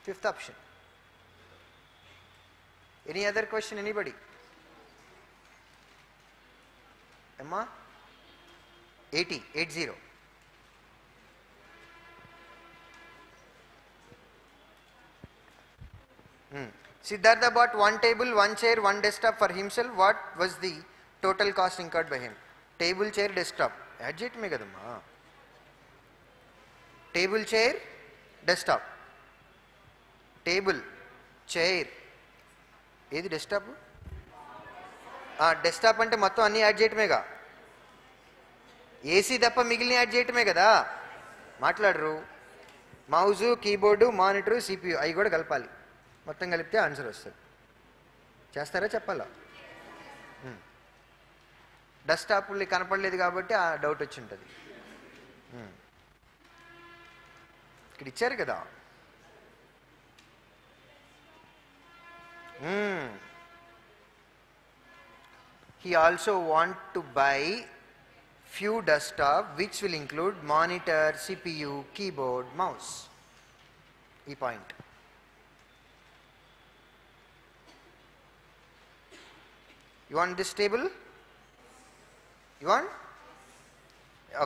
Fifth option. Any other question, anybody? Emma? 80. Siddhartha bought one table, one chair, one desktop for himself. What was the total cost incurred by him? Table, chair, desktop. Adject me kadamma. Table, chair, desktop. Table, chair. ఏది desktop? Desktop అంటే మొత్తం అన్నీ add చేయటమేగా. AC తప్ప మిగిలిన add చేయటమే కదా. మాట్లాడరు. Mouse, keyboard, monitor, CPU అవి కూడా కలపాలి. మొత్తం కలిపితే ఆన్సర్ వస్తుంది. చేస్తారా? చెప్పాలా? డెస్క్టాప్లు కనపడలేదు కాబట్టి ఆ డౌట్ వచ్చి ఉంటుంది. ఇక్కడ ఇచ్చారు కదా. He also want to buy few desktop which will include monitor, CPU, keyboard, mouse. E point. You want this table? You want?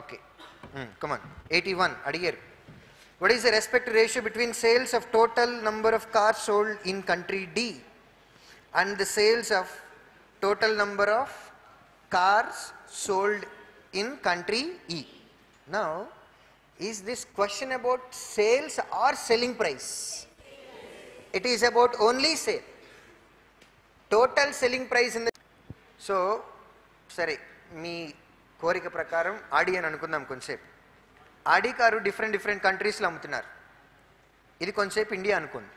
Okay. Come on. 81. Adigar. What is the respective ratio between sales of total number of cars sold in country D and the sales of total number of cars sold in country E? Now, is this question about sales or selling price? It is about only sale. Total selling price in the... So, సరే మీ కోరిక ప్రకారం ఆడి అని అనుకుందాం కొంచెంసేపు. ఆడి car different కంట్రీస్లో అమ్ముతున్నారు. ఇది కొంచెంసేపు ఇండియా అనుకోండి.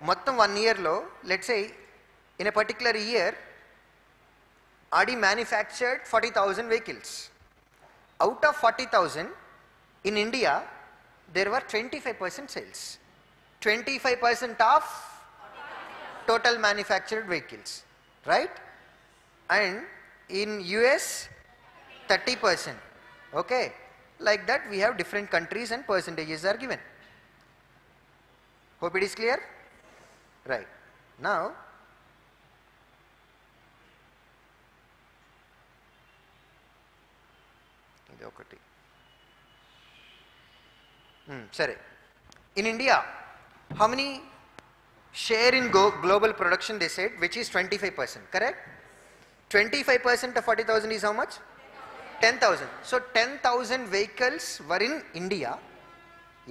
మొత్తం 1 yearలో let's say in a particular year Audi manufactured 40,000 vehicles. Out of 40,000 in India there were 25% sales. 25% of total manufactured vehicles, right? And in US 30%. Okay, like that we have different countries and percentages are given. Hope it is clear. Right, now ఇది ఒకటి. సరే, in India how many share in global production they said, which is 25%, correct? 25% of 40,000 is how much? 10,000. So 10,000 vehicles were in India.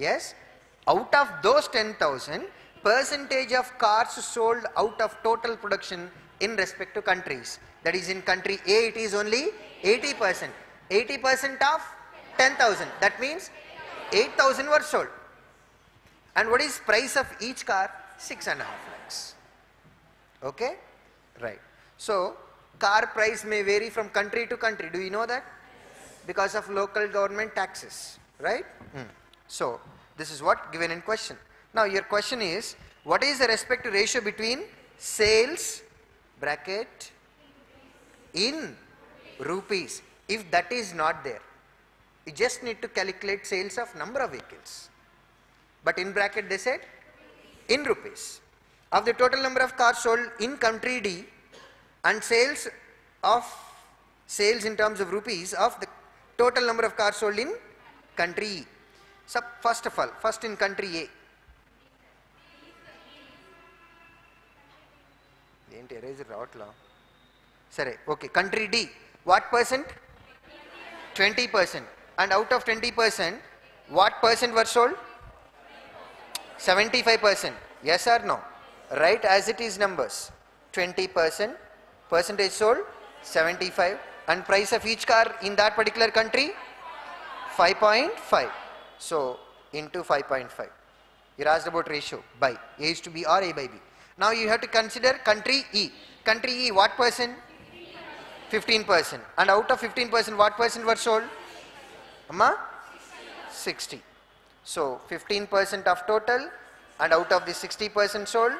Yes, out of those 10,000, percentage of cars sold out of total production in respect to countries, that is in country A it is only 80%. 80% of 10,000, that means 8,000 were sold. And what is price of each car? 6.5 lakhs. Okay, right. So car price may vary from country to country. Do you know that? Because of local government taxes, right? So this is what given in question. Now your question is, what is the respective ratio between sales bracket in rupees? If that is not there, you just need to calculate sales of number of vehicles. But in bracket they said in rupees. Of the total number of cars sold in country D and sales in terms of rupees of the total number of cars sold in country E. So first of all, first in country A. ఏంటి eraser రావట్లా? సరే, okay, country D, what percent? 20%. And out of 20%, what percent were sold? 75%. Yes or no? Right, as it is numbers. 20% percentage sold, 75, and price of each car in that particular country 5.5. So into 5.5. You're asked about ratio by A is to B or A by B. Now you have to consider country E. Country E, what percent? 15%. And out of 15%, what percent were sold? Amma? 60. So 15% of total, and out of the 60% sold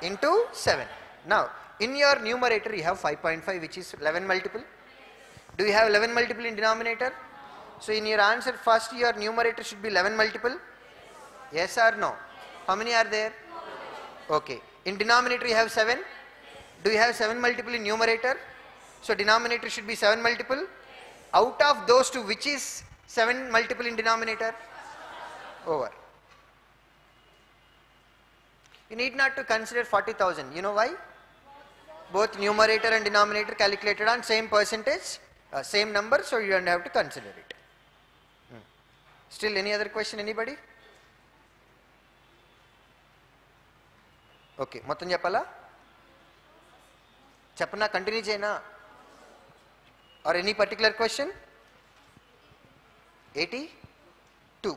into 7. Now in your numerator you have 5.5, which is 11 multiple. Do you have 11 multiple in denominator? So in your answer first your numerator should be 11 multiple. Yes or no? How many are there? Okay, in denominator you have 7. Do you have 7 multiple in numerator? So denominator should be 7 multiple. Out of those two, which is 7 multiple in denominator? Over. You need not to consider 40,000. You know why? Both numerator and denominator calculated on same percentage, same number, so you don't have to consider it. Still any other question, anybody? Okay, మొత్తం చెప్పాలా? చెప్పనా, continue చేయనా? Or any particular question? 82.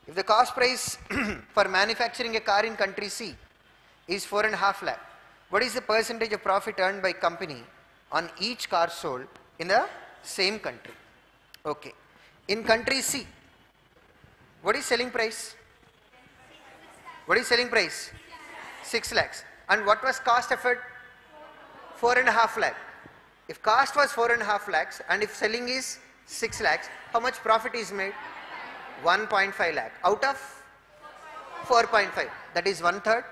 If the cost price for manufacturing a car in country C is 4.5 lakh, what is the percentage of profit earned by company on each car sold in the same country? Okay, in country C, what is selling price? What is selling price? 6 lakhs. And what was cost effort? 4.5 lakh. If cost was 4.5 lakhs and if selling is 6 lakhs, how much profit is made? 1.5 lakh out of 4.5. That is 1/3.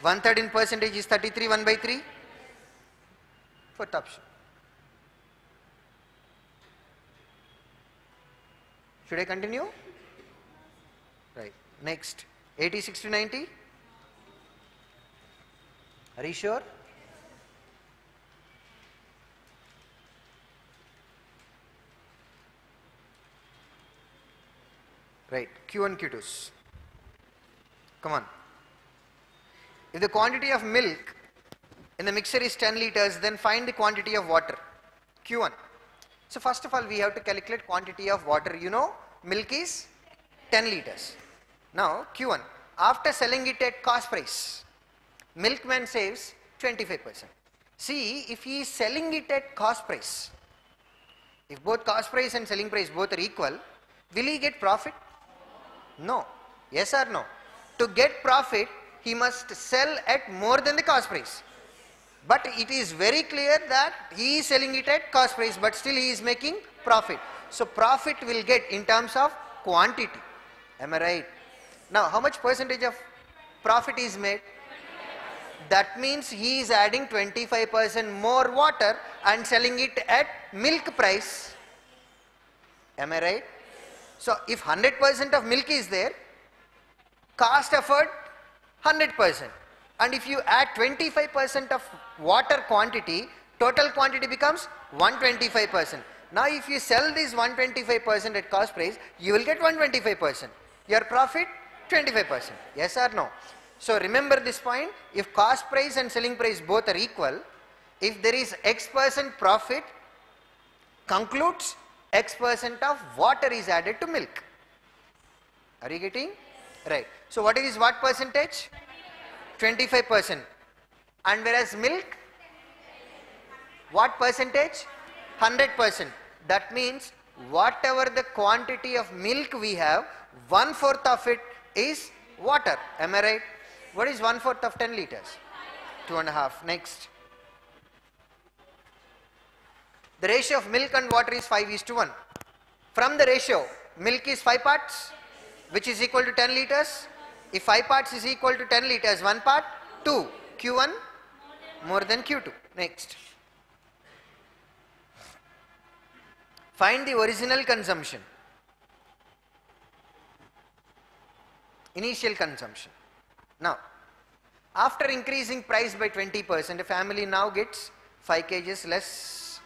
1/3 in percentage is 33, 1/3. Fourth option. Should I continue? Right. Next, 86 to 90. Are you sure? Right, Q1, Q2s. Come on. If the quantity of milk in the mixture is 10 liters, then find the quantity of water. Q1. So first of all, we have to calculate quantity of water. You know, milk is 10 liters. Now Q1, after selling it at cost price, milkman saves 25%. See, if he is selling it at cost price, if both cost price and selling price both are equal, will he get profit? No. Yes or no? To get profit, he must sell at more than the cost price. But it is very clear that he is selling it at cost price, but still he is making profit. So profit will get in terms of quantity. Am I right? Now, how much percentage of profit is made? That means he is adding 25% more water and selling it at milk price. Am I right? So if 100% of milk is there, cost effort 100%. And if you add 25% of water quantity, total quantity becomes 125%. Now if you sell this 125% at cost price, you will get 125%. Your profit 25%. Yes or no? So remember this point, if cost price and selling price both are equal, if there is X% profit, concludes X% of water is added to milk. Are you getting? Right. So what is what percentage? 25%. And whereas milk, what percentage? 100%. That means whatever the quantity of milk we have, 1/4 of it is water. Am I right? What is 1/4 of 10 liters? 2.5. Next. The ratio of milk and water is 5:1. From the ratio, milk is 5 parts, which is equal to 10 liters. If 5 parts is equal to 10 liters, 1 part, 2. Q1 more than Q2. Next. Find the original consumption. Initial consumption. Now, after increasing price by 20%, a family now gets 5 kgs less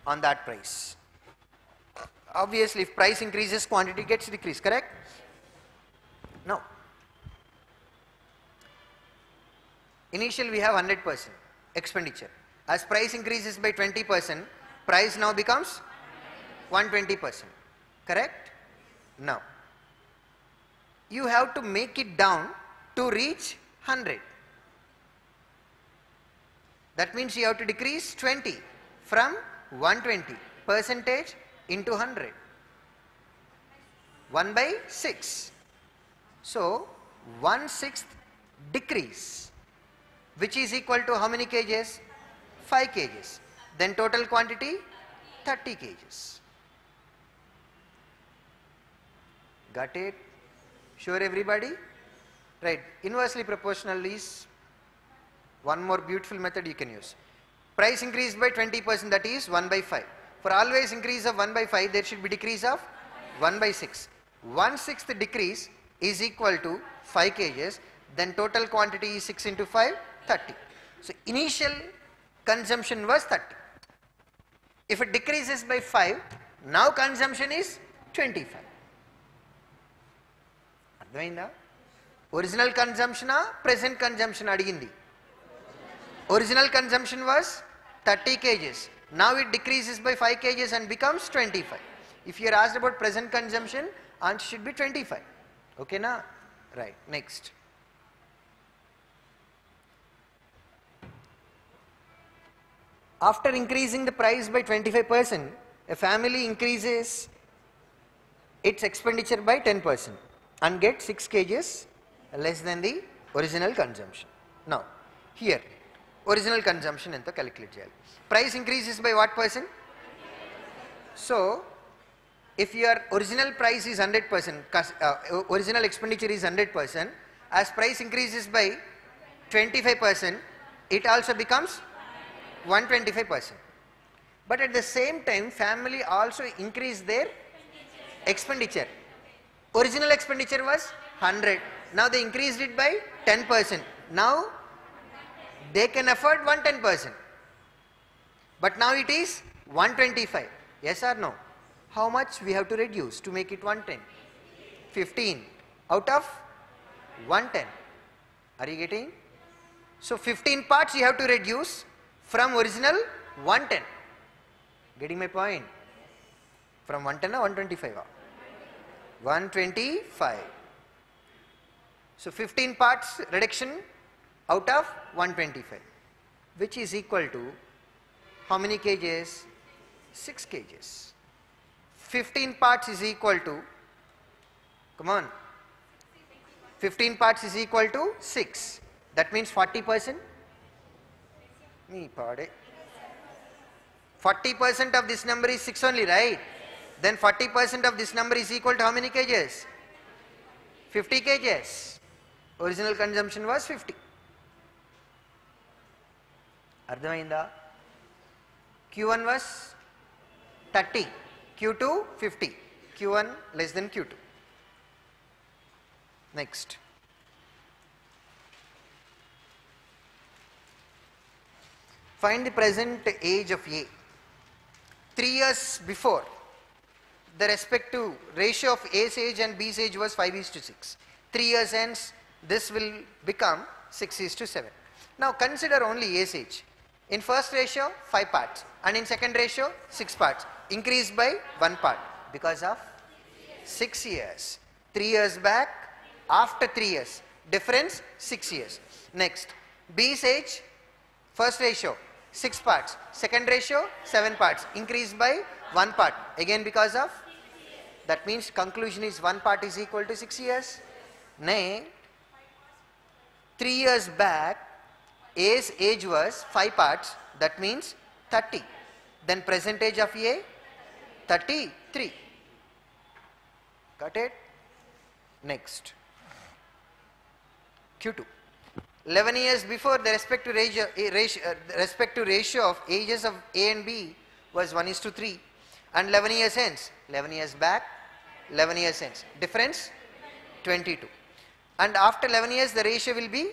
on that price. Obviously, if price increases, quantity gets decreased, correct? Now, initial we have 100% expenditure. As price increases by 20%, price now becomes 120%, correct? Now, you have to make it down to reach 100. That means you have to decrease 20 from 120 percentage into 100. 1/6. So 1/6 decrease, which is equal to how many kgs? 5 kgs. Then total quantity 30 kgs. Got it? Sure everybody? Right. Inversely proportional is one more beautiful method you can use. Price increased by 20%, that is 1/5. For always increase of 1/5, there should be decrease of 1/6. 1/6 decrease is equal to 5 kgs. Then total quantity is 6 into 5, 30. So initial consumption was 30. If it decreases by 5, now consumption is 25. అర్థమైందా? Original consumption present consumption అడిగింది. Original consumption was 30 kgs. Now it decreases by 5 kgs and becomes 25. If you are asked about present consumption, answer should be 25. Okay na? Right. Next. After increasing the price by 25%, a family increases its expenditure by 10% and gets 6 kgs less than the original consumption. Now, here, original consumption ento calculate cheyali. Price increases by what percent? So, if your original price is 100%, original expenditure is 100%, as price increases by 25%, it also becomes 125%. But at the same time, family also increased their expenditure. Original expenditure was 100. Now they increased it by 10%. Now they can afford 110%. But now it is 125. Yes or no? How much we have to reduce to make it 110? 15 out of 110. Are you getting? So 15 parts you have to reduce from original 110. Getting my point? From 110 or 125? 125. So 15 parts reduction out of 125, which is equal to how many kgs? 6 kgs. 15 parts is equal to, come on, 15 parts is equal to 6. That means 40%. 40% of this number is 6 only, right? Then 40% of this number is equal to how many kgs? 50 kgs. Original consumption was 50. Ardhamainda? Q1 was 30, Q2 50, Q1 less than Q2. Next. Find the present age of A. 3 years before, the respective ratio of A's age and B's age was 5:6. 3 years hence, this will become 6:7. Now consider only A's age. In first ratio, 5 parts, and in second ratio, 6 parts. Increased by 1 part because of 6 years. 3 years back, after 3 years. Difference, 6 years. Next, B's age, first ratio, 6 parts. Second ratio, 7 parts. Increased by 1 part. Again because of, that means conclusion is 1 part is equal to 6 years. Nay, 3 years back, A's age was 5 parts, that means 30. Then present age of A, 33. Got it? Next. Q2. 11 years before, the respective ratio of ages of A and B was 1:3. And 11 years hence, 11 years back, 11 years hence. Difference, 22. And after 11 years, the ratio will be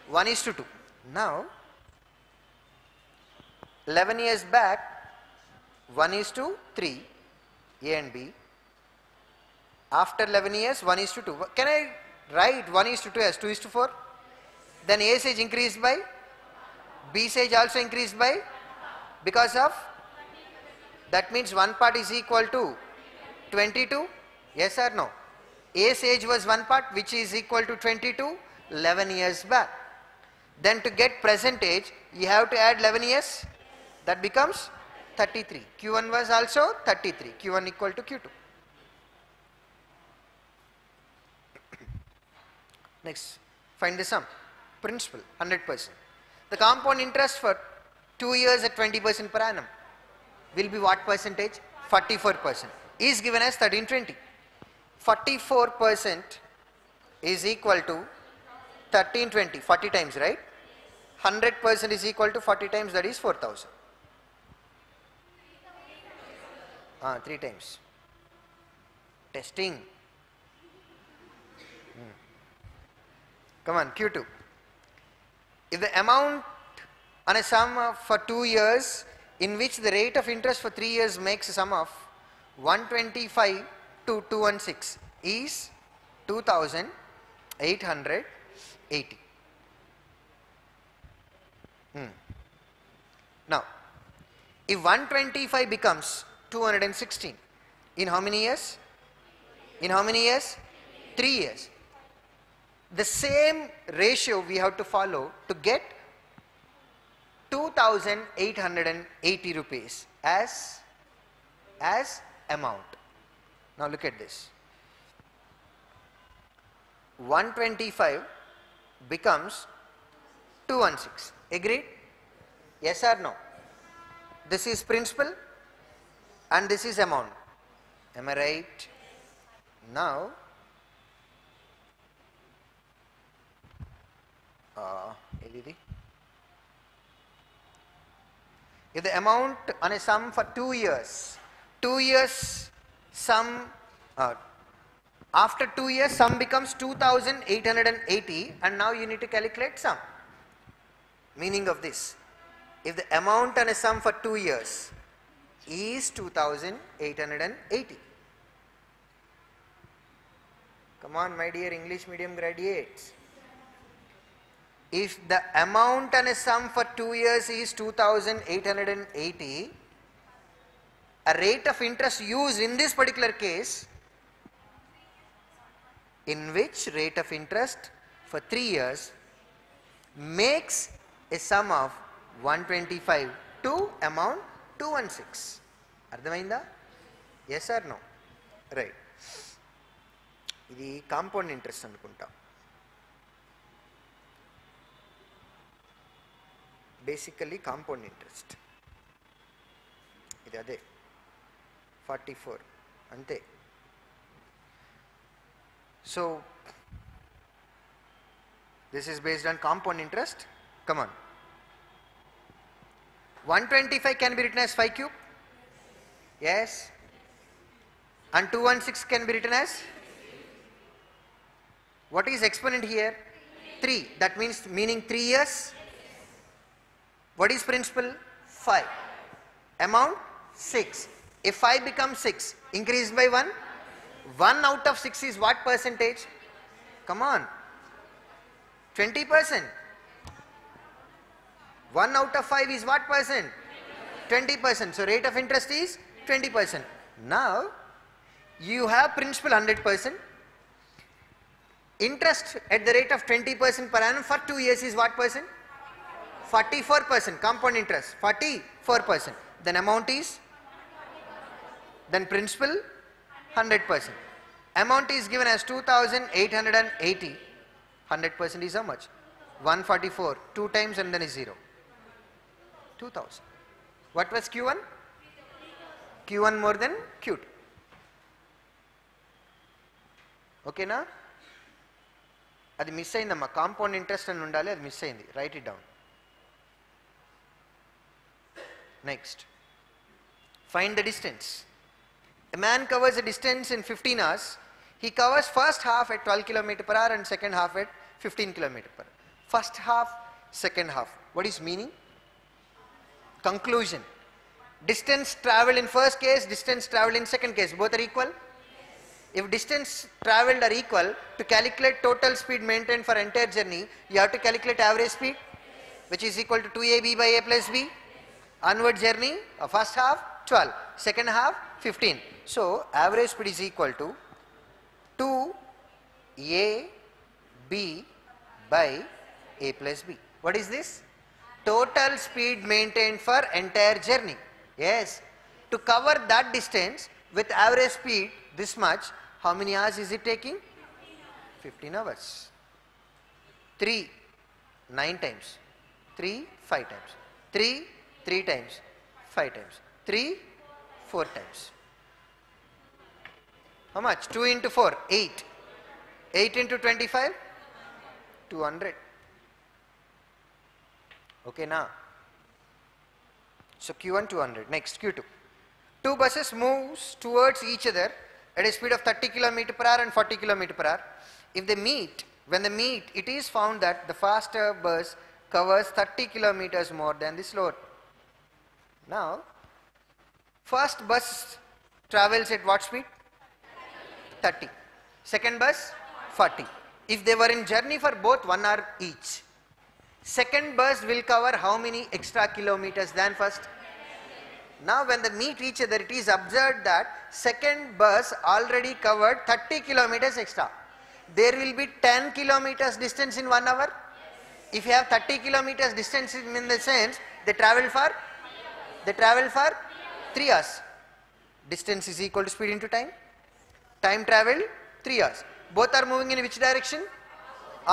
1:2. Now, 11 years back, 1:3, A and B. After 11 years, 1:2. Can I write 1:2 as 2:4? Then A's age increased by, B's age also increased by, because of, that means 1 part is equal to 22. Yes or no? A's age was 1 part, which is equal to 22, 11 years back. Then to get present age, you have to add 11 years. That becomes 33. Q1 was also 33. Q1 equal to Q2. Next, find the sum. Principal, 100%. The compound interest for 2 years at 20% per annum will be what percentage? 44%. Is given as 1320. 44% is equal to 1320, 40 times, right? 100% is equal to 40 times, that is 4000. 3 times. Testing. Come on, Q2. If the amount on a sum for 2 years, in which the rate of interest for 3 years makes a sum of 125 to 216 is 2880. Now, if 125 becomes 216, in how many years? In how many years? 3 years. The same ratio we have to follow to get 2880 rupees as amount. Now look at this. 125 becomes 216. Agreed? Yes or no? This is principal and this is amount. Am I right? Now, if the amount on a sum for 2 years, 2 years sum, after 2 years sum becomes 2880, and now you need to calculate sum. Meaning of this, if the amount on a sum for 2 years is 2880. Come on, my dear English medium graduates. If the amount on a sum for 2 years is 2880 a rate of interest used in this particular case, in which rate of interest for 3 years makes a sum of 125 to amount 216. అర్థమైందా? Yes or no? Right. ఇది compound interest అనుకుంటా. Basically compound interest ఇది అదే 44 అంతే. So this is based on compound interest. Come on. 125 can be written as 5 cube. Yes. And 216 can be written as, what is exponent here? 3. That means meaning 3 years. What is principal? 5. Amount 6. If 5 becomes 6, increased by 1. 1 out of 6 is what percentage? Come on. 20%. 1 out of 5 is what percent? 20%. So rate of interest is 20%. Now you have principal 100%. Interest at the rate of 20% per annum for 2 years is what percent? 44%. Compound interest 44%. Then amount is, then principal 100%. Amount is given as 2,880. 100% is how much? 144. 2 times and then is 0. 2,000. What was Q1? Q1 more than Q2. Okay na? అది miss అయిందమ్మా. Compound interest అని ఉండాలి, అది miss అయింది. Right it down. Next, find the distance. A man covers a distance in 15 hours. He covers first half at 12 km per hour and second half at 15 km per hour. First half, second half. What is meaning? Conclusion. Distance traveled in first case, distance traveled in second case. Both are equal? If distance traveled are equal, to calculate total speed maintained for entire journey, you have to calculate average speed, which is equal to 2ab by a plus b. Onward journey, first half 12, second half 15. So average speed is equal to 2ab by a plus b. What is this? Total speed maintained for entire journey. Yes. To cover that distance with average speed this much, how many hours is it taking? 15 hours. 3, 9 times. 3, 5 times. 3, 3 times. 5 times. 3, 4 times. How much? 2 into 4, 8. 8 into 25, 200. Okay now. So Q1 200. Next Q2. 2 buses moves towards each other at a speed of 30 km per hour and 40 km per hour. If they meet, when they meet, it is found that the faster bus covers 30 kilometers more than the slower. Now, first bus travels at what speed? 30. Second bus 40. If they were in journey for both 1 hour each, second bus will cover how many extra kilometers than first? Now when they meet each other, it is observed that second bus already covered 30 kilometers extra. There will be 10 kilometers distance in 1 hour. If you have 30 kilometers distance in the sense, they travel for 3 hours. Distance is equal to speed into time. Time traveled 3 hours. Both are moving in which direction?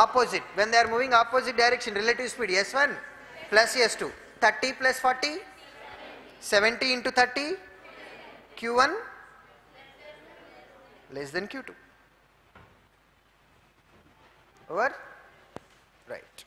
Opposite. When they are moving opposite direction, relative speed S1 plus S2. 30 plus 40, 70 into 30, Q1 less than Q2. Over? Right.